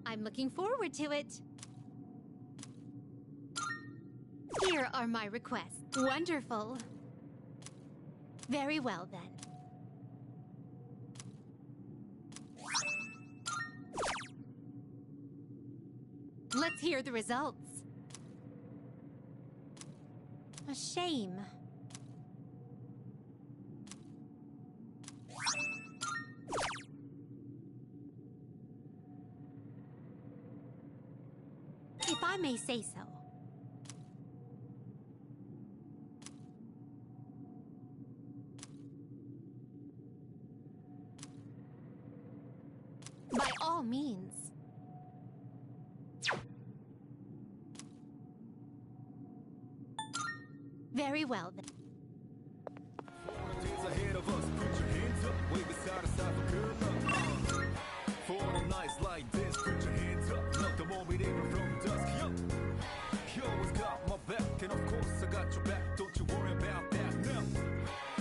I'm looking forward to it. Here are my requests. Wonderful. Very well, then. Let's hear the results. A shame. If I may say so. By all means. Very well, then. Days ahead of us, put your hands up, wave it side to side for good luck. For the nights like this, put your hands up, love the moment even from dusk. Yo, you always got my back, and of course I got your back. Don't you worry about that now.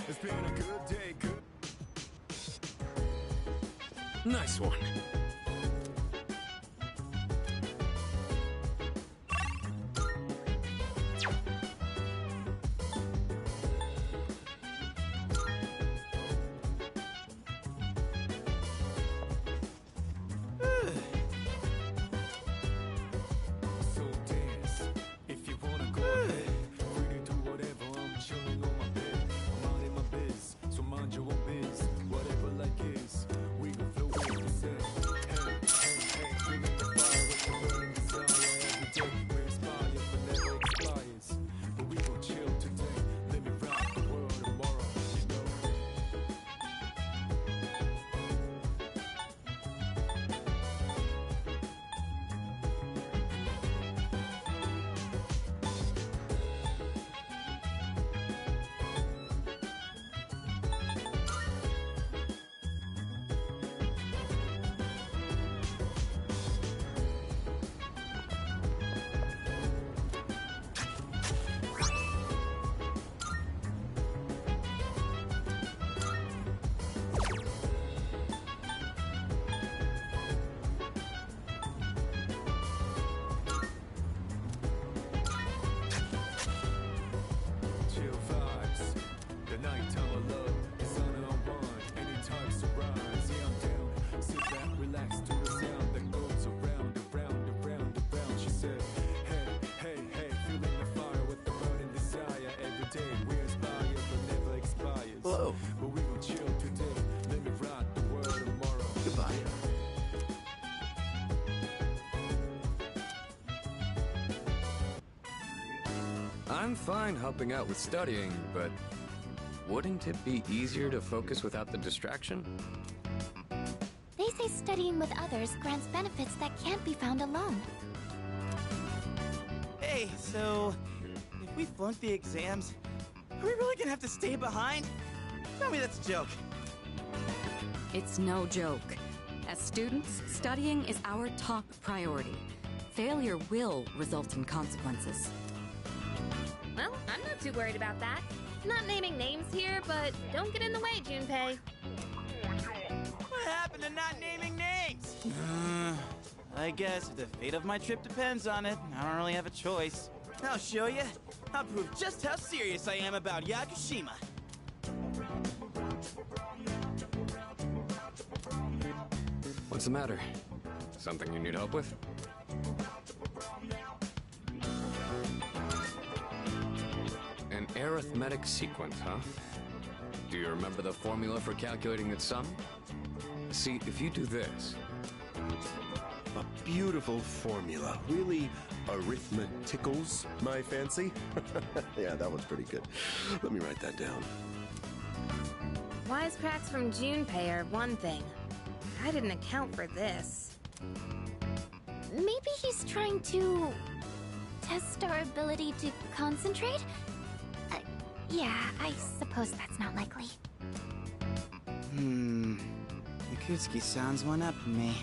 It's been a good day, good. Nice one. So dance, if you wanna go ahead. Free to do whatever, I'm chilling on my bed. I'm minding my biz, so mind your own biz. Whatever like is, we gon' flow with the set. I'm fine helping out with studying, but wouldn't it be easier to focus without the distraction? They say studying with others grants benefits that can't be found alone. Hey, so if we flunk the exams, are we really gonna have to stay behind? Tell me that's a joke. It's no joke. As students, studying is our top priority. Failure will result in consequences. Well, I'm not too worried about that. Not naming names here, but don't get in the way, Junpei. What happened to not naming names? I guess if the fate of my trip depends on it, I don't really have a choice. I'll show you. I'll prove just how serious I am about Yakushima. What's the matter? Something you need help with? An arithmetic sequence, huh? Do you remember the formula for calculating its sum? See, if you do this... A beautiful formula. Really arithmeticals my fancy. Yeah, that one's pretty good. Let me write that down. Wisecracks from Junpei are one thing. I didn't account for this. Maybe he's trying to test our ability to concentrate? Yeah, I suppose that's not likely. Yakutsuki sounds one up to me.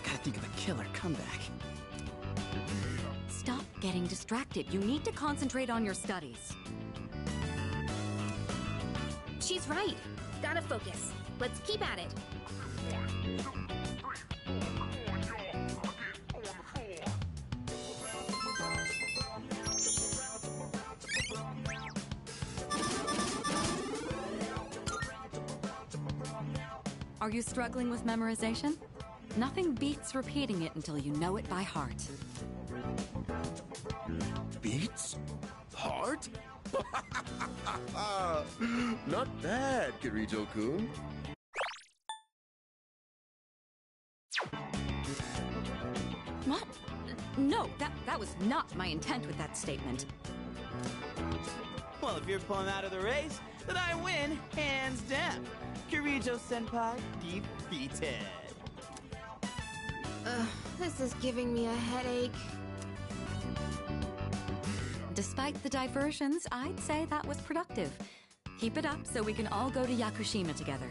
Gotta think of a killer comeback. Stop getting distracted. You need to concentrate on your studies. She's right. Gotta focus. Let's keep at it. Are you struggling with memorization? Nothing beats repeating it until you know it by heart. Beats? Heart? Not bad, Kirito-kun. What? No, that was not my intent with that statement. Well, if you're pulling out of the race, then I win, hands down. Kirito-senpai defeated. This is giving me a headache. Despite the diversions, I'd say that was productive. Keep it up so we can all go to Yakushima together.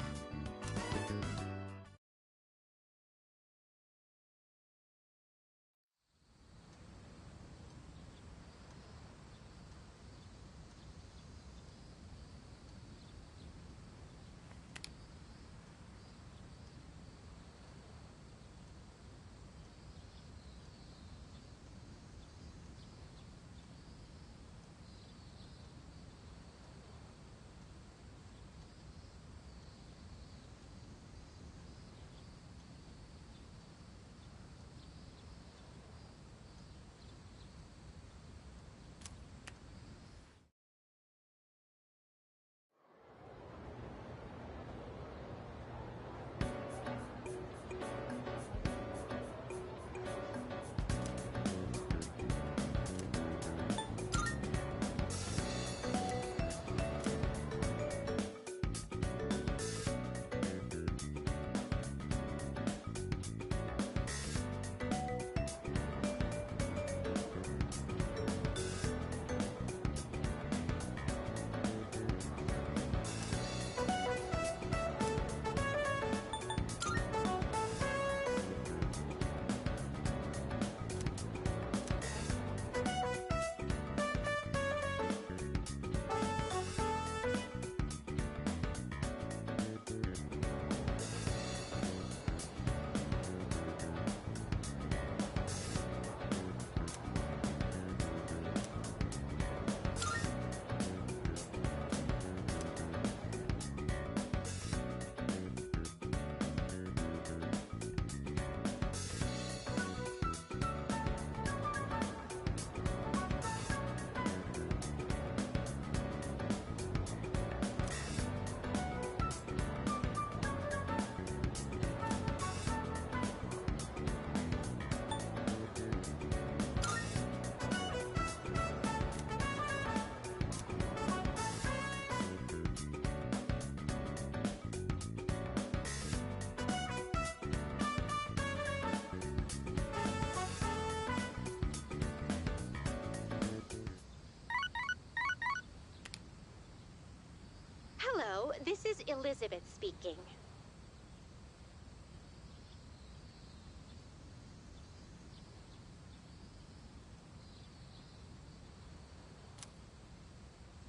This is Elizabeth speaking.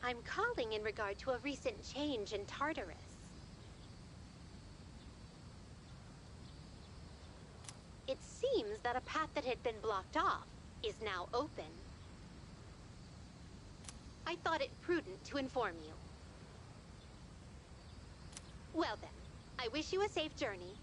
I'm calling in regard to a recent change in Tartarus. It seems that a path that had been blocked off is now open. I thought it prudent to inform you. Well then, I wish you a safe journey.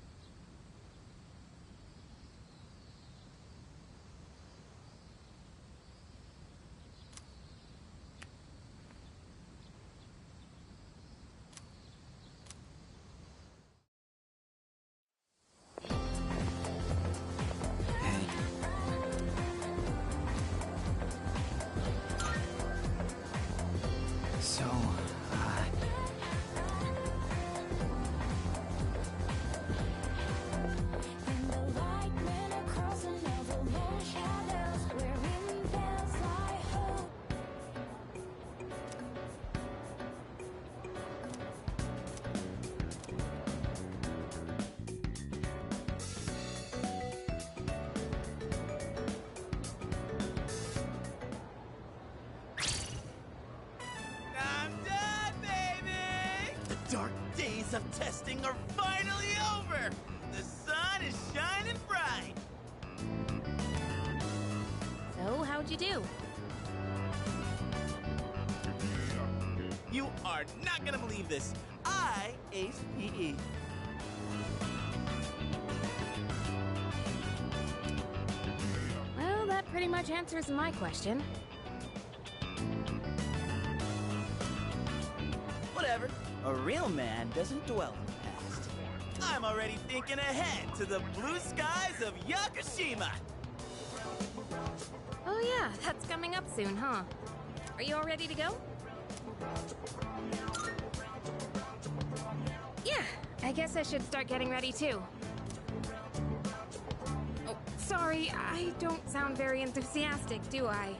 So, I'm done, baby! The dark days of testing are finally over! The sun is shining bright! So, how'd you do? You are not gonna believe this. I aced PE. Well, that pretty much answers my question. Whatever. A real man doesn't dwell in the past. I'm already thinking ahead to the blue skies of Yakushima! Oh yeah, that's coming up soon, huh? Are you all ready to go? Yeah, I guess I should start getting ready too. Oh, sorry, I don't sound very enthusiastic, do I?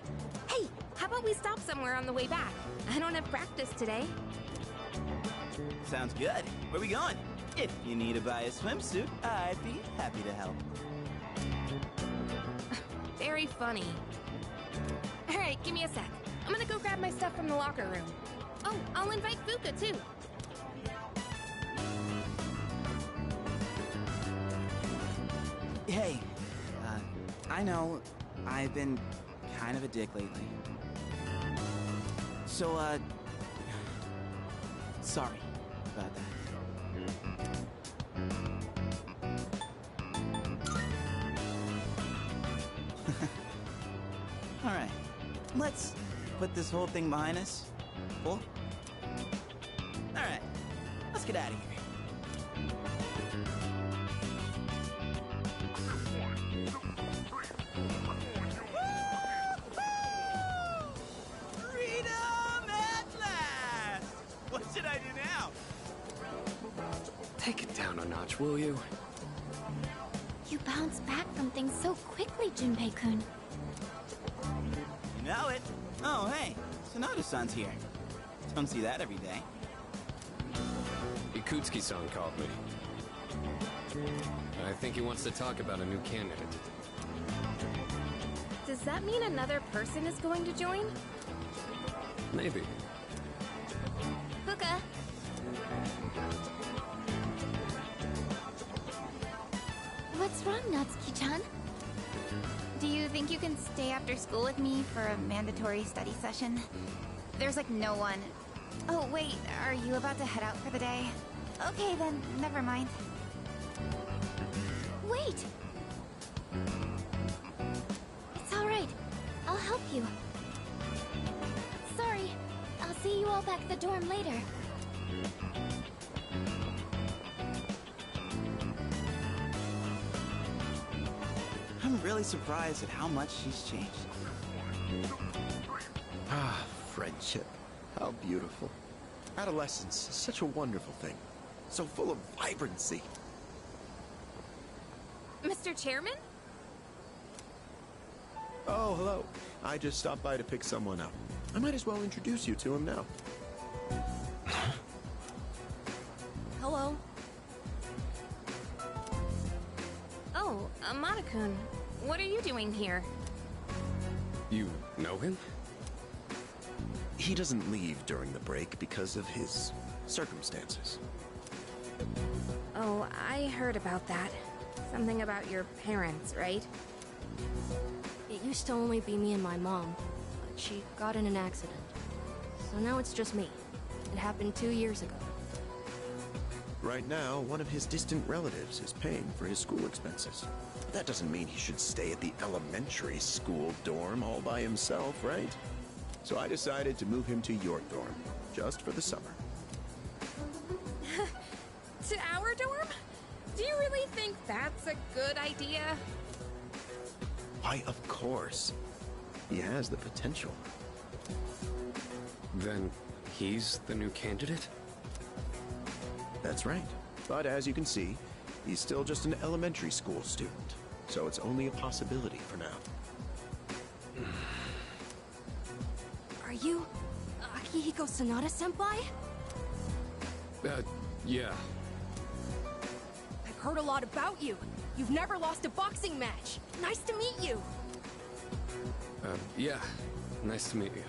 Hey, how about we stop somewhere on the way back? I don't have practice today. Sounds good. Where we going? If you need to buy a swimsuit, I'd be happy to help. Very funny. Alright, give me a sec. I'm gonna go grab my stuff from the locker room. Oh, I'll invite Fuka too. Hey, I know I've been kind of a dick lately. So, sorry about that. All right, let's put this whole thing behind us. Cool? All right, let's get out of here. Freedom at last! What should I do now? Take it down a notch, will you? You bounce back from things so quickly, Junpei-kun. You know it. Oh, hey, Sonoda-san's here. Don't see that every day. Ikutsuki-san called me. I think he wants to talk about a new candidate. Does that mean another person is going to join? Maybe. Fuka! What's wrong, Natsuki-chan? Do you think you can stay after school with me for a mandatory study session? There's like no one. Oh, wait, are you about to head out for the day? Okay, then, never mind. Wait! It's alright. I'll help you. Sorry. I'll see you all back at the dorm later. I'm really surprised at how much she's changed. Ah, friendship. How beautiful. Adolescence is such a wonderful thing. So full of vibrancy. Mr. Chairman? Oh, hello. I just stopped by to pick someone up. I might as well introduce you to him now. Amada-kun, what are you doing here? You know him? He doesn't leave during the break because of his circumstances. Oh, I heard about that. Something about your parents, right? It used to only be me and my mom, but she got in an accident. So now it's just me. It happened 2 years ago. Right now, one of his distant relatives is paying for his school expenses. But that doesn't mean he should stay at the elementary school dorm all by himself, right? So I decided to move him to your dorm, just for the summer. To our dorm? Do you really think that's a good idea? Why, of course. He has the potential. Then he's the new candidate? That's right. But as you can see, he's still just an elementary school student. So it's only a possibility for now. Are you Akihiko Sanada-senpai? Yeah. I've heard a lot about you. You've never lost a boxing match. Nice to meet you. Yeah. Nice to meet you.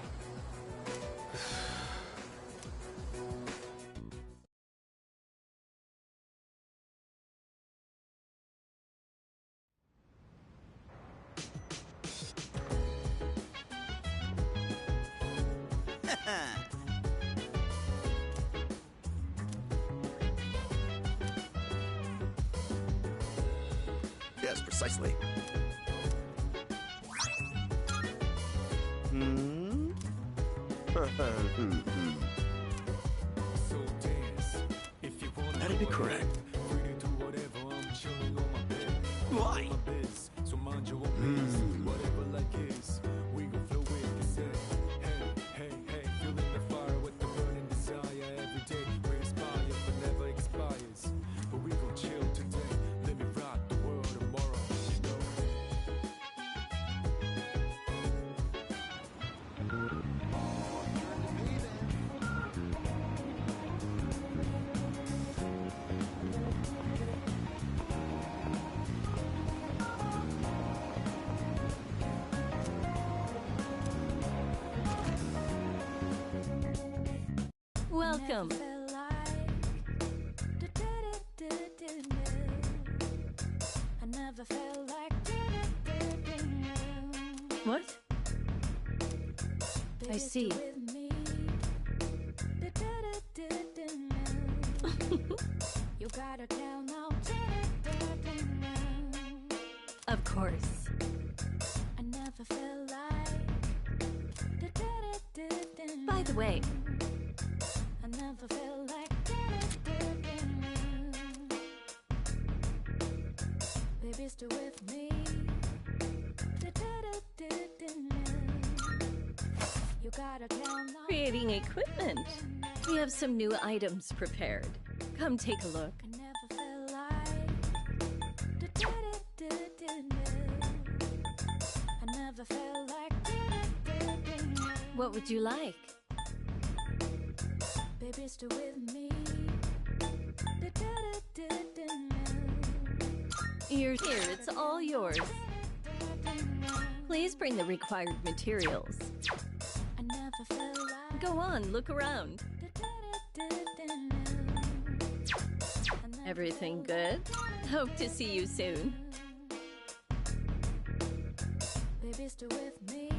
Yes, precisely. That'd be correct. Why? So mind your own business, whatever like is. We gon' flow with this day. Hey, hey, hey, feeling the fire with the burning desire every day. We inspire but never expires. But we gon' chill today. Let me rock the world tomorrow, you know. Welcome. I never felt like What? I see. You gotta tell now. Of course. I never felt like. By the way, I never felt like. Baby, stay with me. You gotta tell now. creating equipment. We have some new items prepared. Come take a look. I never felt like. I never felt like. What would you like? Baby, stay with me. You're here, it's all yours. Please bring the required materials. I never felt like. Go on, look around. Everything good? Hope to see you soon. Baby, stay with me.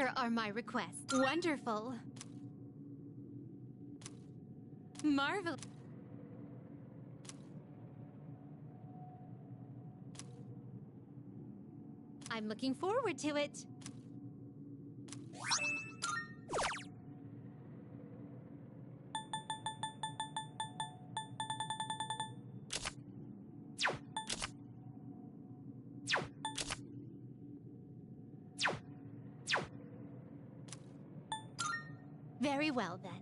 Here are my requests. Wonderful. Marvel. I'm looking forward to it. Very well, then.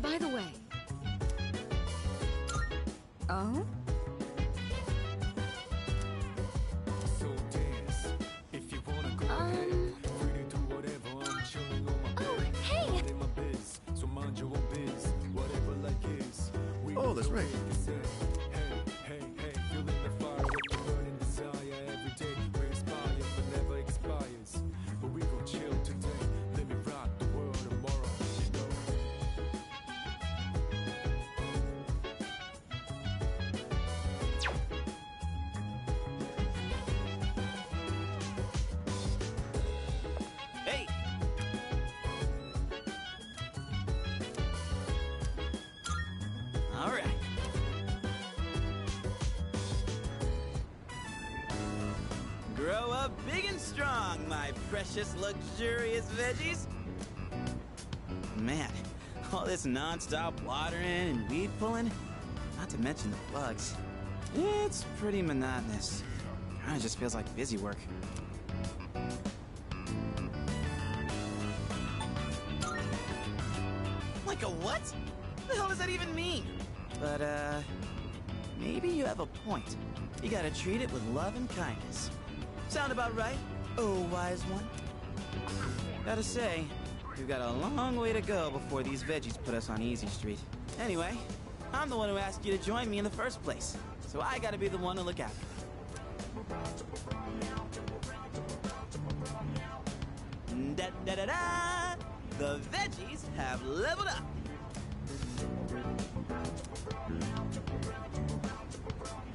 By the way. Oh? So dance if you wanna go ahead. Free to do whatever. I'm chilling on my bed. Hey! Not in my biz, so mind your own biz. Whatever like is. We Oh, that's go right. make it set. Hey, feeling the fire with the burning desire every day. We inspire but never expires. But we gon' chill today. Let me rock the world tomorrow. You know. Hey! All right. Grow up big and strong, my precious, luxurious veggies. Man, all this non-stop watering and weed pulling, not to mention the bugs. It's pretty monotonous. Kinda just feels like busy work. Like a what? The hell does that even mean? But, maybe you have a point. You gotta treat it with love and kindness. Sound about right? Oh, wise one. Gotta say, we've got a long way to go before these veggies put us on Easy Street. Anyway, I'm the one who asked you to join me in the first place, so I gotta be the one to look after you. Da-da-da-da! The veggies have leveled up!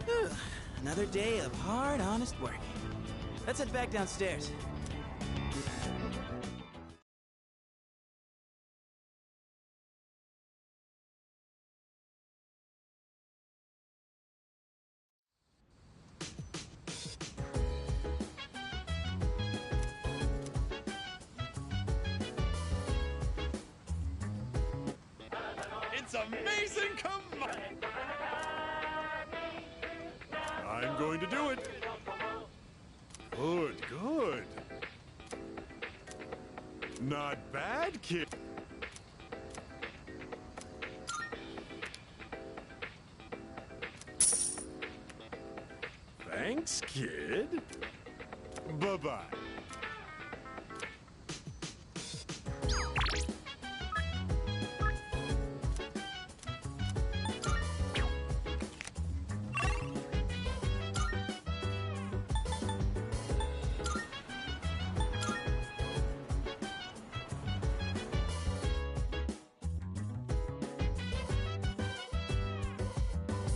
Whew. Another day of hard, honest work. Let's head back downstairs. It's amazing! Come on! I'm going to do it! Good. Not bad, kid. Thanks, kid. Bye-bye.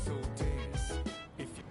So dance if you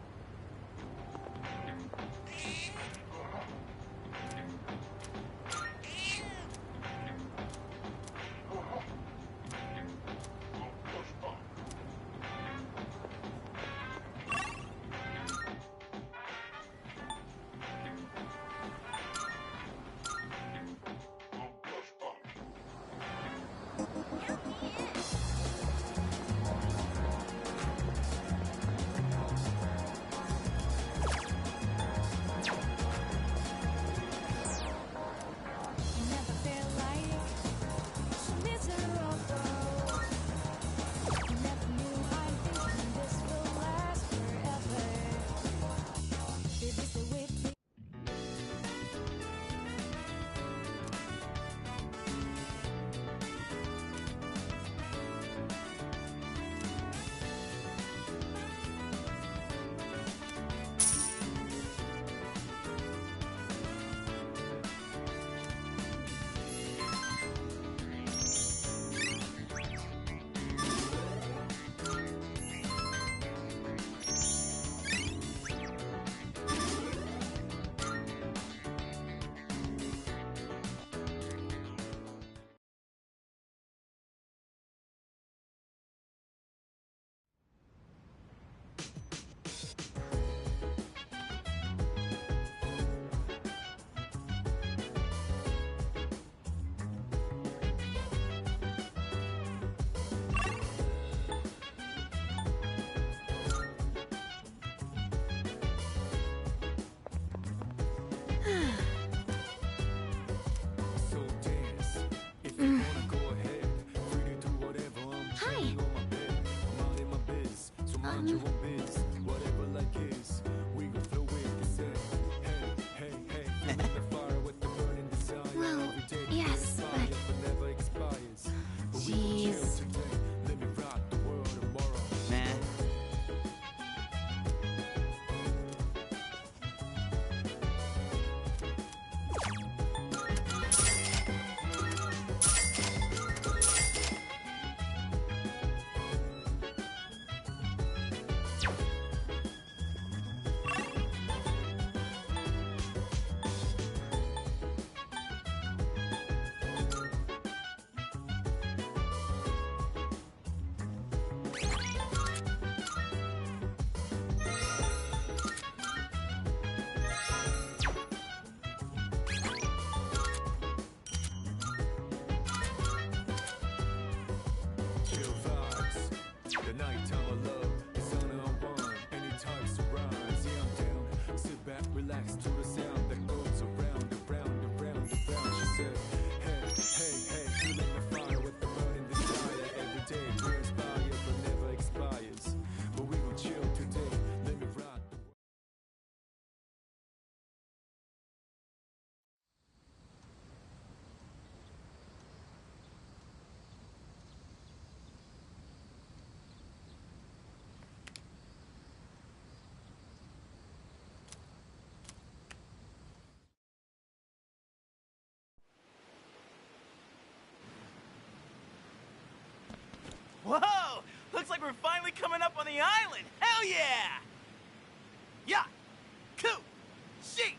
So dance. If you wanna go ahead, free to do whatever. I'm chilling on my bed. I'm out in my biz, so mind your own biz. Whatever like is, we gon' flow with this head. Hey, hey, hey, feeling the fire with the burning desire. Well, Every day yes, but never expires. But we gon' chill Jeez. today. Let me rock the world tomorrow. Man. Chill vibes. The nighttime of love is on a one. Anytime surprise, yeah, I'm down. Sit back, relax to the sound that goes around, around, around, around. She said, hey, hey, hey, feeling the fire with the burning desire. Every day we inspire, but never expires. But we gon' chill today. Let me rock the world. Whoa! Looks like we're finally coming up on the island! Hell yeah! Yeah! Coo! She!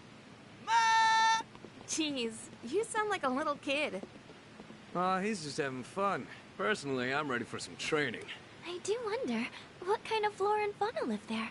Ma! Jeez, you sound like a little kid. Aw, he's just having fun. Personally, I'm ready for some training. I do wonder, what kind of flora and fauna live there?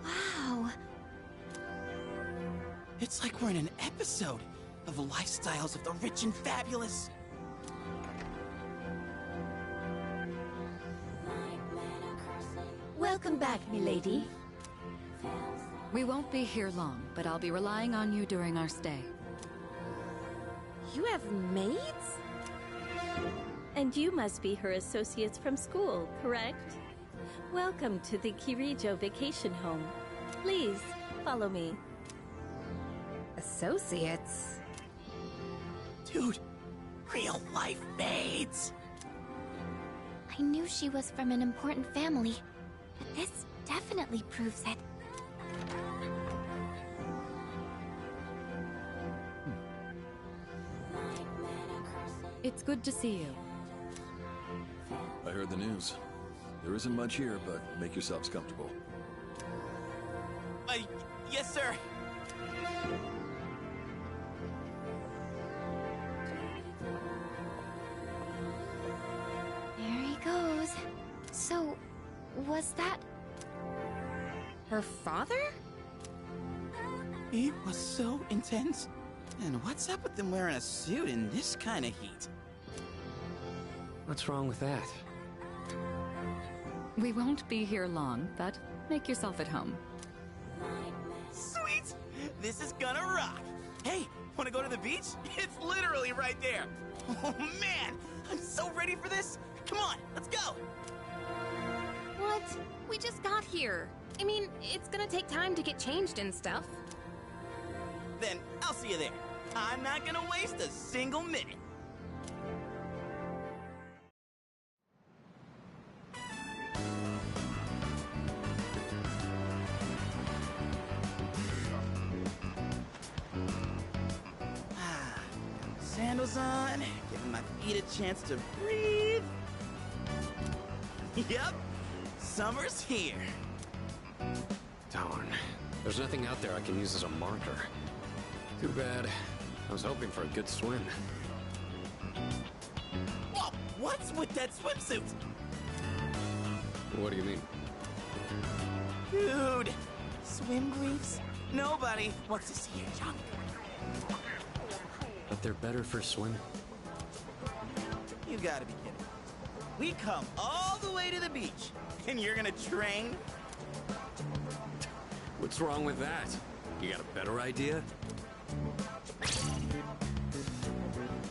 Wow. It's like we're in an episode of Lifestyles of the Rich and Fabulous. Welcome back, milady. We won't be here long, but I'll be relying on you during our stay. You have maids? And you must be her associates from school, correct? Welcome to the Kirijo vacation home. Please, follow me. Associates? Dude, real life maids. I knew she was from an important family, but this definitely proves it. It's good to see you. I heard the news. There isn't much here, but make yourselves comfortable. Yes, sir. There he goes. So, was that... Her father? It was so intense. And what's up with them wearing a suit in this kind of heat? What's wrong with that? We won't be here long, but make yourself at home. Sweet! This is gonna rock! Hey, wanna go to the beach? It's literally right there! Oh man! I'm so ready for this! Come on, let's go! What? We just got here. I mean, it's gonna take time to get changed and stuff. Then I'll see you there. I'm not gonna waste a single minute. Sandals on, getting my feet a chance to breathe. Yep, summer's here. Darn. There's nothing out there I can use as a marker. Too bad. I was hoping for a good swim. Whoa, what's with that swimsuit? What do you mean? Dude, swim briefs? Nobody wants to see your junk. But they're better for swim. You gotta be kidding. We come all the way to the beach, and you're gonna train? What's wrong with that? You got a better idea?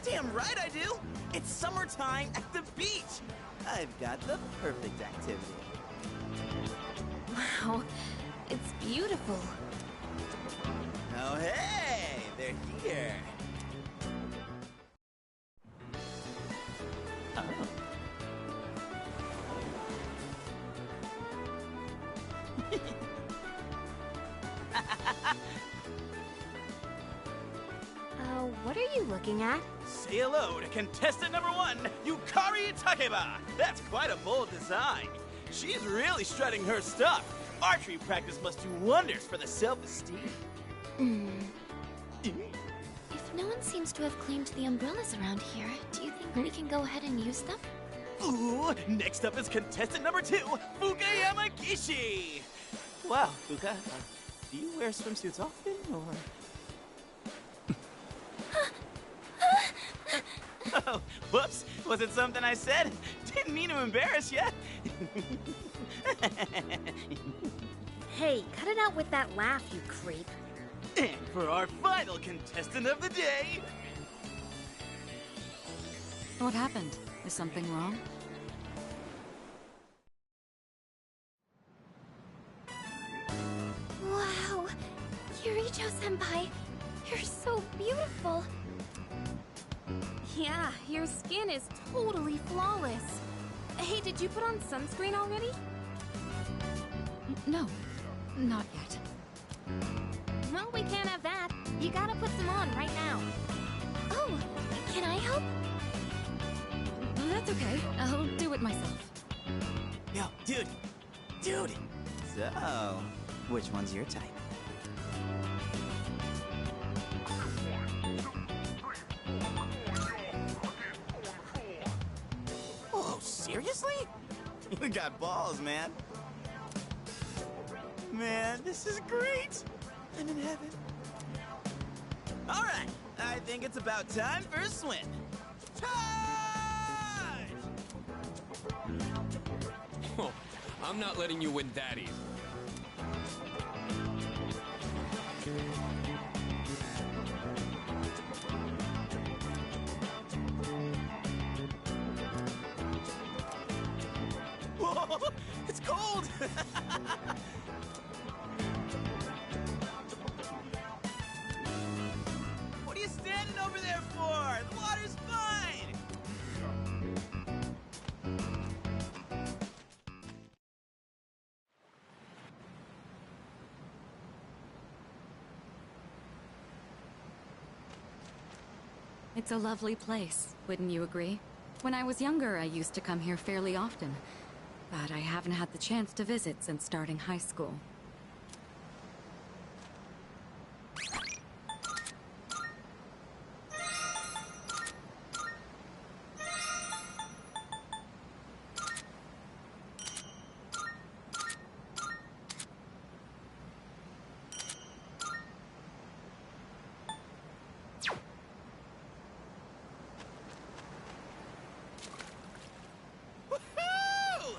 Damn right I do! It's summertime at the beach! I've got the perfect activity. Wow, it's beautiful. Oh, hey! They're here! What are you looking at? Say hello to contestant number 1, Yukari Takeba! That's quite a bold design. She's really strutting her stuff. Archery practice must do wonders for the self-esteem. If no one seems to have claimed the umbrellas around here, do you think we can go ahead and use them? Ooh, next up is contestant number 2, Fuka Yamagishi! Wow, Fuka, do you wear swimsuits often, or...? Oh, whoops, was it something I said? Didn't mean to embarrass you. Hey, cut it out with that laugh, you creep. And for our final contestant of the day... What happened? Is something wrong? Wow! Kirijo-senpai, you're so beautiful! Yeah, your skin is totally flawless. Hey, did you put on sunscreen already? No, not yet. Well, we can't have that. You gotta put some on right now. Oh, can I help? That's okay. I'll do it myself. Yo, dude! So, which one's your type? Oh, seriously? You got balls, man. Man, this is great! I'm in heaven. Alright, I think it's about time for a swim. Charge! Oh, I'm not letting you win that easy. Whoa, it's cold! What are you standing over there for? The water's fine! It's a lovely place, wouldn't you agree? When I was younger, I used to come here fairly often, but I haven't had the chance to visit since starting high school. Woohoo!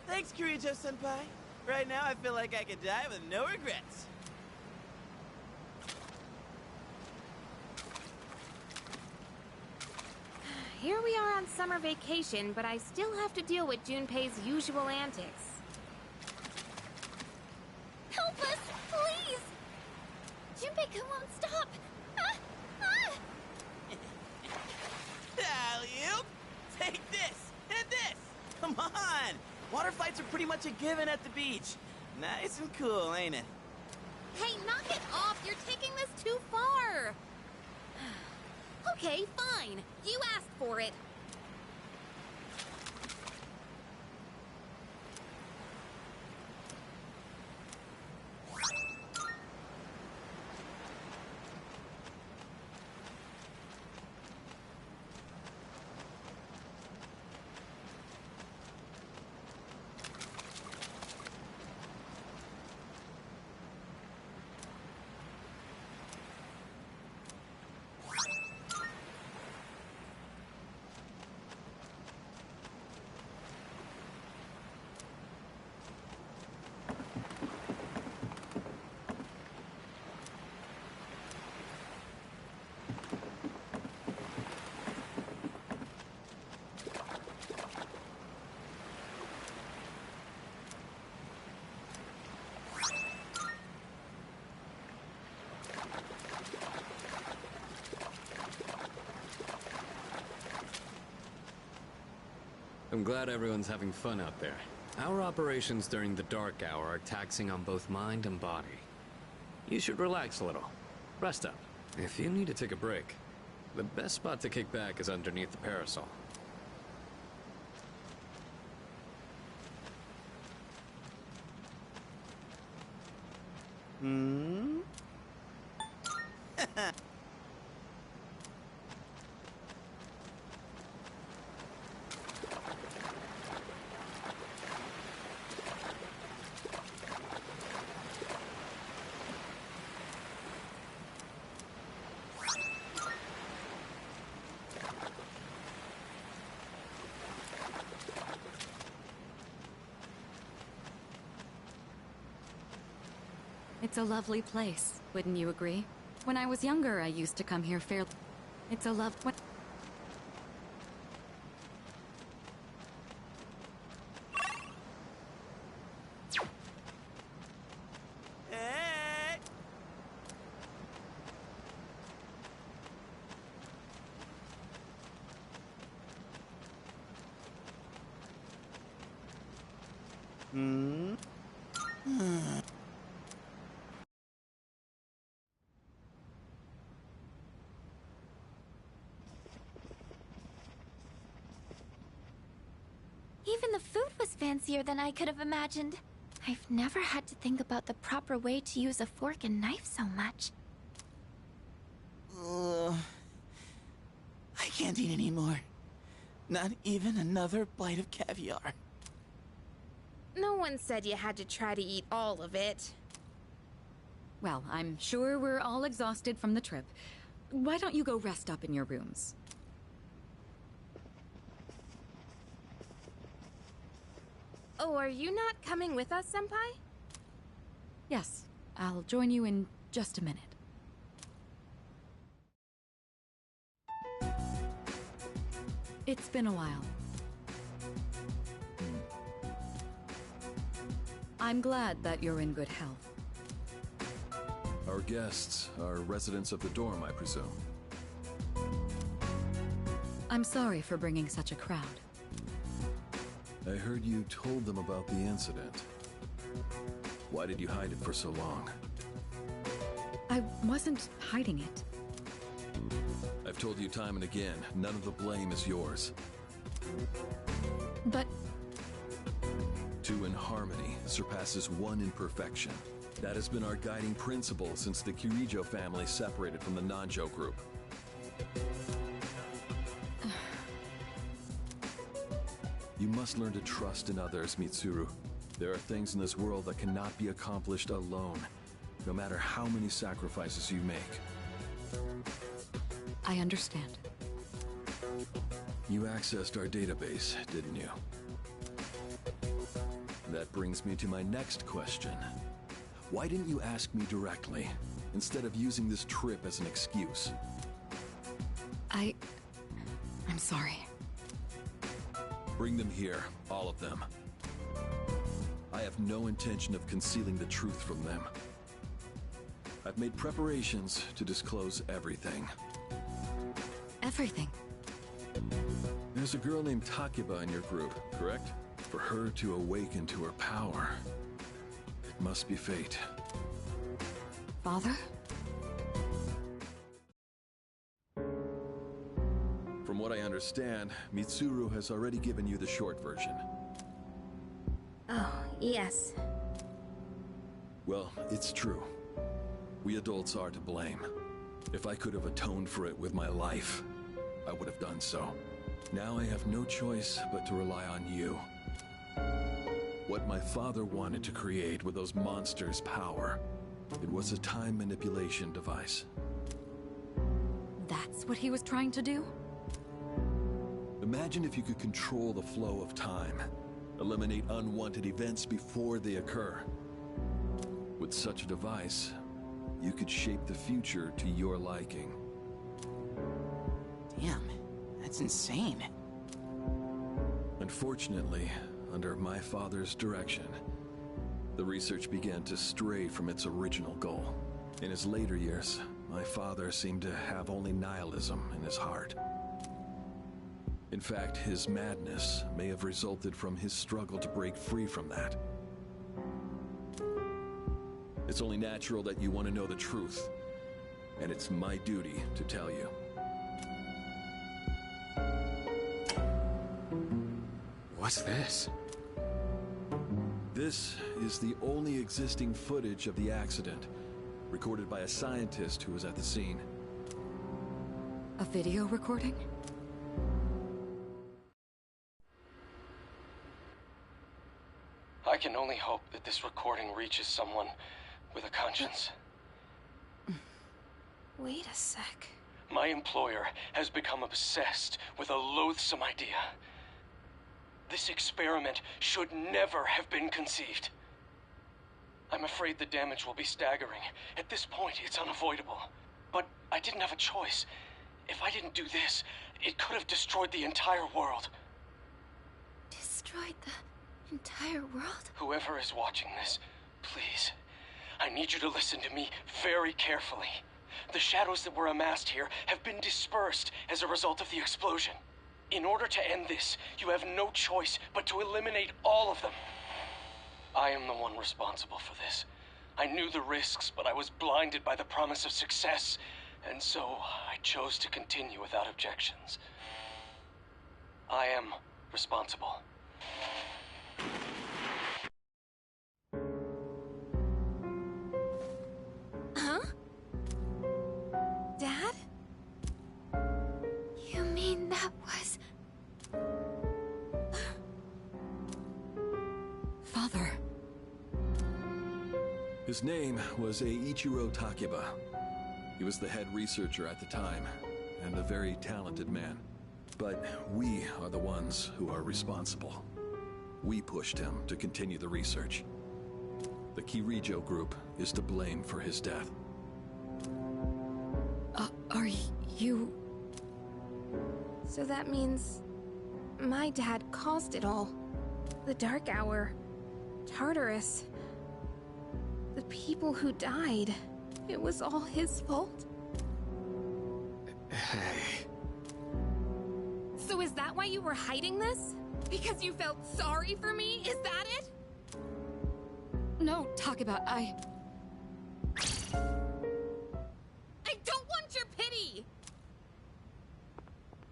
Thanks, Kirijo-senpai. Right now, I feel like I could die with no regrets. Here we are on summer vacation, but I still have to deal with Junpei's usual antics. Help us, please! Junpei won't stop! Ah! Ah! Alley-oop! Take this! And this! Come on! Water fights are pretty much a given at the beach. Nice and cool, ain't it? Hey, knock it off! You're taking this too far! Okay, fine. You asked for it. I'm glad everyone's having fun out there. Our operations during the dark hour are taxing on both mind and body. You should relax a little. Rest up. If you need to take a break, the best spot to kick back is underneath the parasol. Hmm? It's a lovely place, wouldn't you agree? When I was younger, I used to come here fairly. It's a lovely... Hmm? Even the food was fancier than I could have imagined. I've never had to think about the proper way to use a fork and knife so much. I can't eat anymore. Not even another bite of caviar. No one said you had to try to eat all of it. Well, I'm sure we're all exhausted from the trip. Why don't you go rest up in your rooms? Oh, are you not coming with us, Senpai? Yes, I'll join you in just a minute. It's been a while. I'm glad that you're in good health. Our guests are residents of the dorm, I presume. I'm sorry for bringing such a crowd. I heard you told them about the incident. Why did you hide it for so long? I wasn't hiding it. I've told you time and again, none of the blame is yours. But... Two in harmony surpasses one in perfection. That has been our guiding principle since the Kirijo family separated from the Nanjo group. You must learn to trust in others, Mitsuru. There are things in this world that cannot be accomplished alone, no matter how many sacrifices you make. I understand. You accessed our database, didn't you? That brings me to my next question. Why didn't you ask me directly, instead of using this trip as an excuse? I'm sorry. Bring them here, all of them. I have no intention of concealing the truth from them. I've made preparations to disclose everything. Everything? There's a girl named Takiba in your group, correct? For her to awaken to her power, it must be fate. Father? understand, Mitsuru has already given you the short version. Oh, yes. Well, it's true. We adults are to blame. If I could have atoned for it with my life, I would have done so. Now I have no choice but to rely on you. What my father wanted to create with those monsters' power, it was a time manipulation device. That's what he was trying to do? Imagine if you could control the flow of time, eliminate unwanted events before they occur. With such a device, you could shape the future to your liking. Damn, that's insane. Unfortunately, under my father's direction, the research began to stray from its original goal. In his later years, my father seemed to have only nihilism in his heart. In fact, his madness may have resulted from his struggle to break free from that. It's only natural that you want to know the truth, and it's my duty to tell you. What's this? This is the only existing footage of the accident, recorded by a scientist who was at the scene. A video recording? I can only hope that this recording reaches someone with a conscience. Wait a sec. My employer has become obsessed with a loathsome idea. This experiment should never have been conceived. I'm afraid the damage will be staggering. At this point, it's unavoidable. But I didn't have a choice. If I didn't do this, it could have destroyed the entire world. Destroyed the entire world? Whoever is watching this, please, I need you to listen to me very carefully. The shadows that were amassed here have been dispersed as a result of the explosion. In order to end this, you have no choice but to eliminate all of them. I am the one responsible for this. I knew the risks, but I was blinded by the promise of success, and so I chose to continue without objections. I am responsible. Huh? Dad? You mean that was... Father. His name was Eiichiro Takeba. He was the head researcher at the time, and a very talented man. But we are the ones who are responsible. We pushed him to continue the research. The Kirijo group is to blame for his death. Are you... So that means my dad caused it all. The Dark Hour, Tartarus, the people who died. It was all his fault. Hey. So is that why you were hiding this? Because you felt sorry for me? Is that it? No, Takeba, I don't want your pity!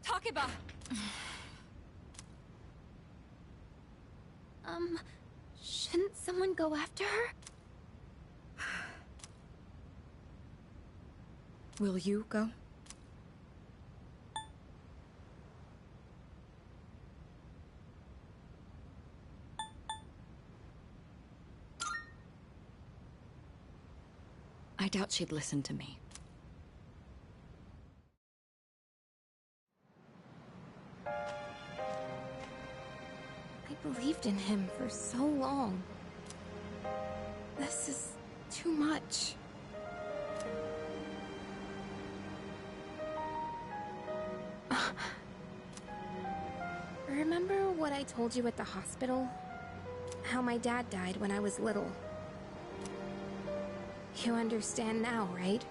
Takeba! Shouldn't someone go after her? Will you go? I doubt she'd listen to me. I believed in him for so long. This is too much. Remember what I told you at the hospital? How my dad died when I was little. You understand now, right?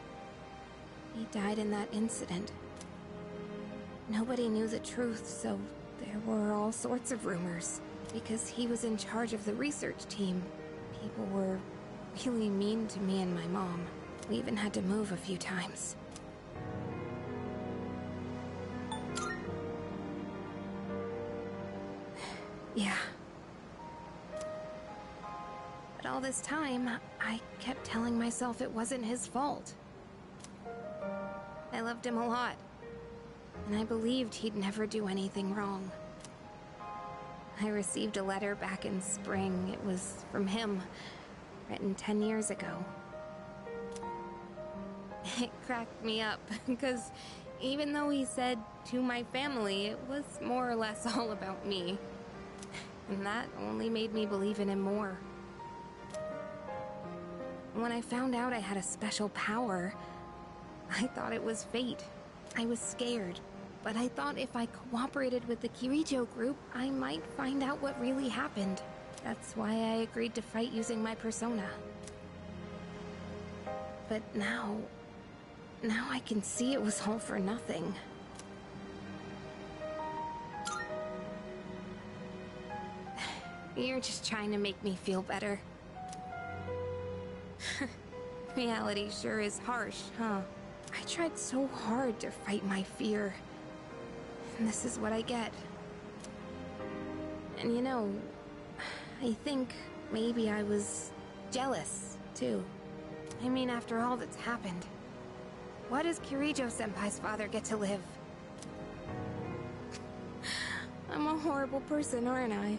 He died in that incident. Nobody knew the truth, so there were all sorts of rumors. Because he was in charge of the research team, people were really mean to me and my mom. We even had to move a few times. Yeah. But all this time, I kept telling myself it wasn't his fault. I loved him a lot, and I believed he'd never do anything wrong. I received a letter back in spring. It was from him, written 10 years ago. It cracked me up, because even though he said to my family, it was more or less all about me. And that only made me believe in him more. When I found out I had a special power, I thought it was fate. I was scared, but I thought if I cooperated with the Kirijo group, I might find out what really happened. That's why I agreed to fight using my persona. But now I can see it was all for nothing. You're just trying to make me feel better. Reality sure is harsh, huh? I tried so hard to fight my fear. And this is what I get. And you know, I think maybe I was jealous, too. I mean, after all that's happened, why does Kirijo-senpai's father get to live? I'm a horrible person, aren't I?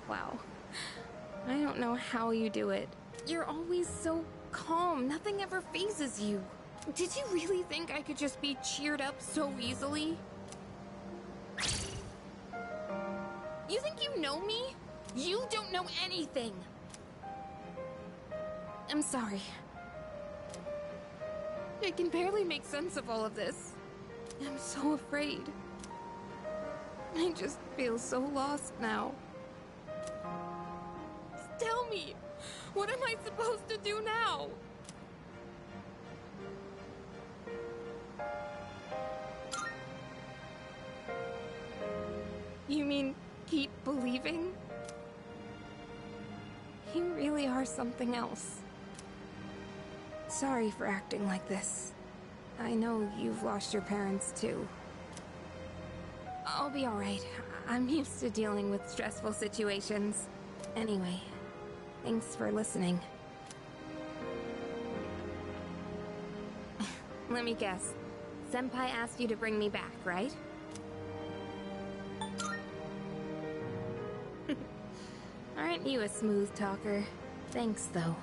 Wow. I don't know how you do it. You're always so calm. Nothing ever phases you. Did you really think I could just be cheered up so easily? You think you know me? You don't know anything. I'm sorry. I can barely make sense of all of this. I'm so afraid. I just feel so lost now. Tell me, what am I supposed to do now? You mean keep believing? You really are something else. Sorry for acting like this. I know you've lost your parents too. I'll be alright. I'm used to dealing with stressful situations. Anyway, thanks for listening. Let me guess. Senpai asked you to bring me back, right? Aren't you a smooth talker? Thanks, though.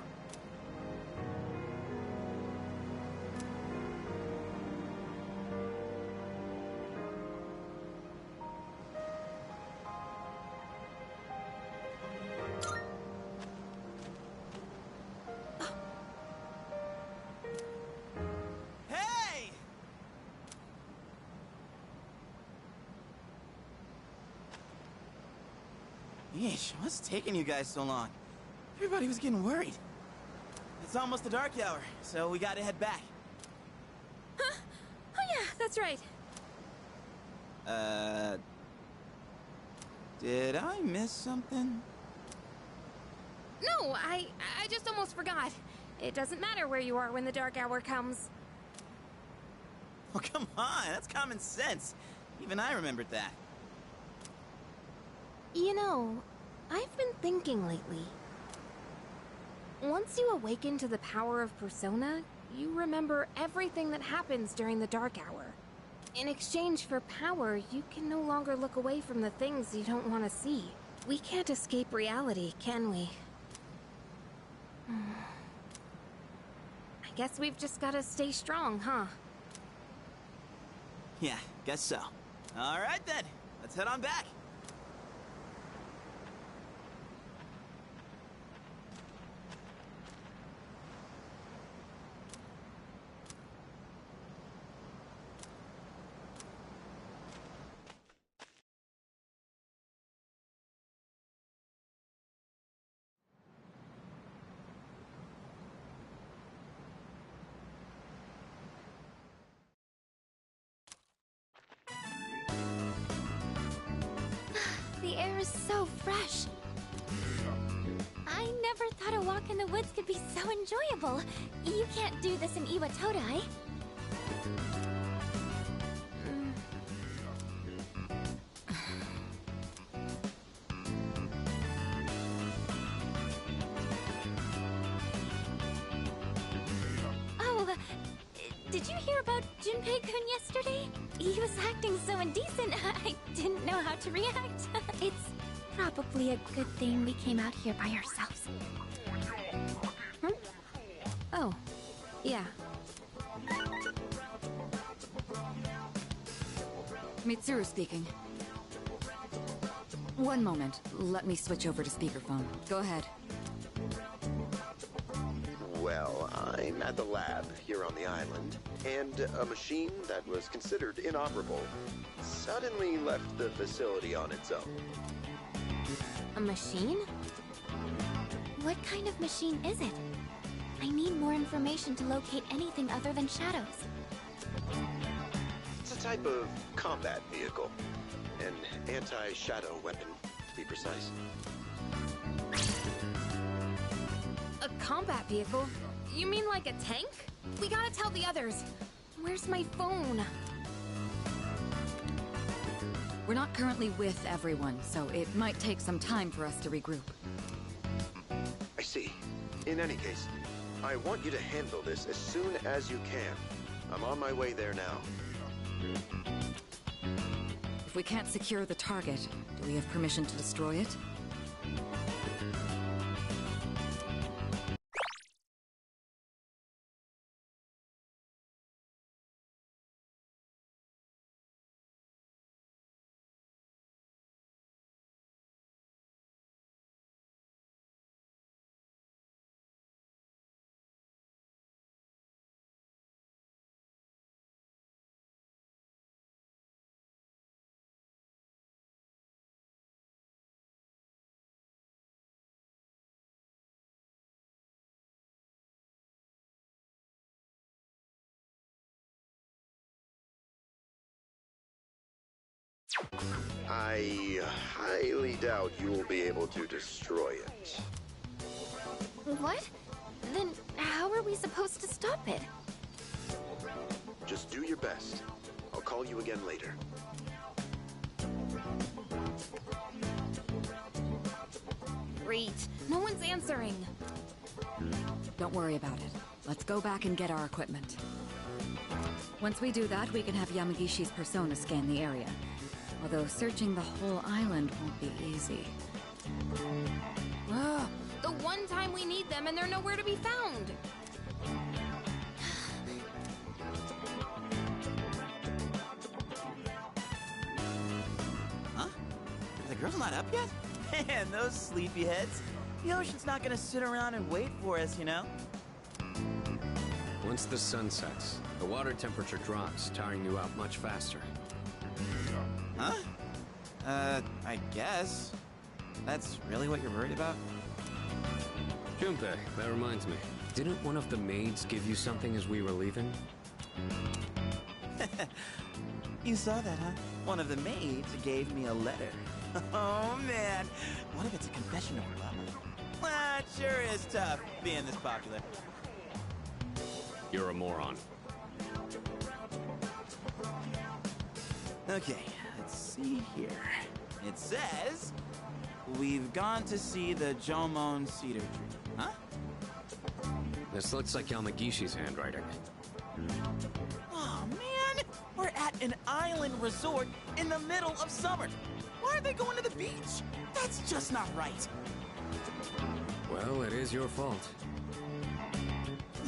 Hey! Yeesh, what's taking you guys so long? Everybody was getting worried. It's almost the dark hour, so we gotta head back. Huh? Oh yeah, that's right. Did I miss something? No, I just almost forgot. It doesn't matter where you are when the dark hour comes. Oh, come on, that's common sense. Even I remembered that. You know, I've been thinking lately. Once you awaken to the power of Persona, you remember everything that happens during the dark hour. In exchange for power, you can no longer look away from the things you don't want to see. We can't escape reality, can we? I guess we've just gotta stay strong, huh? Yeah, guess so. All right then, let's head on back. The air is so fresh. I never thought a walk in the woods could be so enjoyable. You can't do this in Iwatodai. Oh, did you hear about Junpei-kun yesterday? He was acting so indecent, I didn't know how to react. It's probably a good thing we came out here by ourselves. Oh, yeah. Mitsuru speaking. One moment. Let me switch over to speakerphone. Go ahead. Well, I'm at the lab here on the island, and a machine that was considered inoperable suddenly left the facility on its own. A machine? What kind of machine is it? I need more information to locate anything other than shadows. It's a type of combat vehicle. An anti-shadow weapon, to be precise. A combat vehicle? You mean like a tank? We gotta tell the others. Where's my phone? We're not currently with everyone, so it might take some time for us to regroup. I see. In any case, I want you to handle this as soon as you can. I'm on my way there now. If we can't secure the target, do we have permission to destroy it? I highly doubt you will be able to destroy it. What? Then how are we supposed to stop it? Just do your best. I'll call you again later. Great. No one's answering. Don't worry about it. Let's go back and get our equipment. Once we do that, we can have Yamagishi's persona scan the area. Although searching the whole island won't be easy. Ugh, the one time we need them and they're nowhere to be found. Huh? Are the girls not up yet? Man, those sleepyheads. The ocean's not gonna sit around and wait for us, you know? Once the sun sets, the water temperature drops, tiring you out much faster. Huh? I guess. That's really what you're worried about? Junpei, that reminds me. Didn't one of the maids give you something as we were leaving? You saw that, huh? One of the maids gave me a letter. Oh, man. What if it's a confession of love? Well, it sure is tough being this popular. You're a moron. Okay, let's see here. It says, we've gone to see the Jomon cedar tree. Huh? This looks like Yamagishi's handwriting. Oh, man! We're at an island resort in the middle of summer. Why are they going to the beach? That's just not right. Well, it is your fault.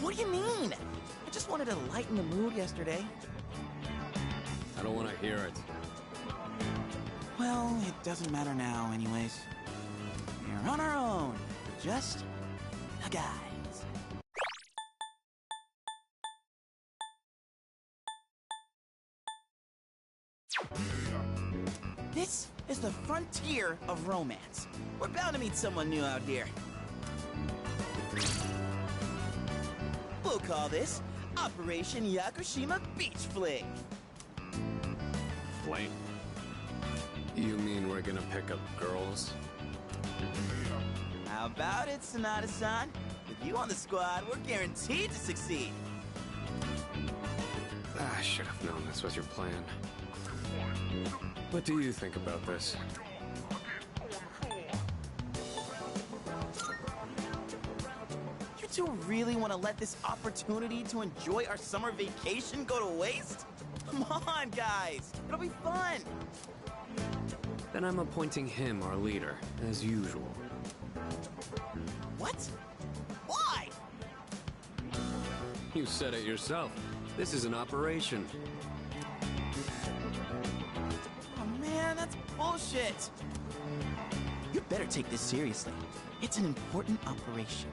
What do you mean? I just wanted to lighten the mood yesterday. I don't want to hear it. Well, it doesn't matter now anyways. We're on our own. Just the guys. This is the frontier of romance. We're bound to meet someone new out here. We'll call this Operation Yakushima Beach Fling. Fling? You mean we're gonna pick up girls? How about it, Sonata-san? With you on the squad, we're guaranteed to succeed. I should have known this was your plan. What do you think about this? You two really want to let this opportunity to enjoy our summer vacation go to waste? Come on, guys! It'll be fun! Then I'm appointing him our leader, as usual. What? Why? You said it yourself. This is an operation. Oh man, that's bullshit! You better take this seriously. It's an important operation.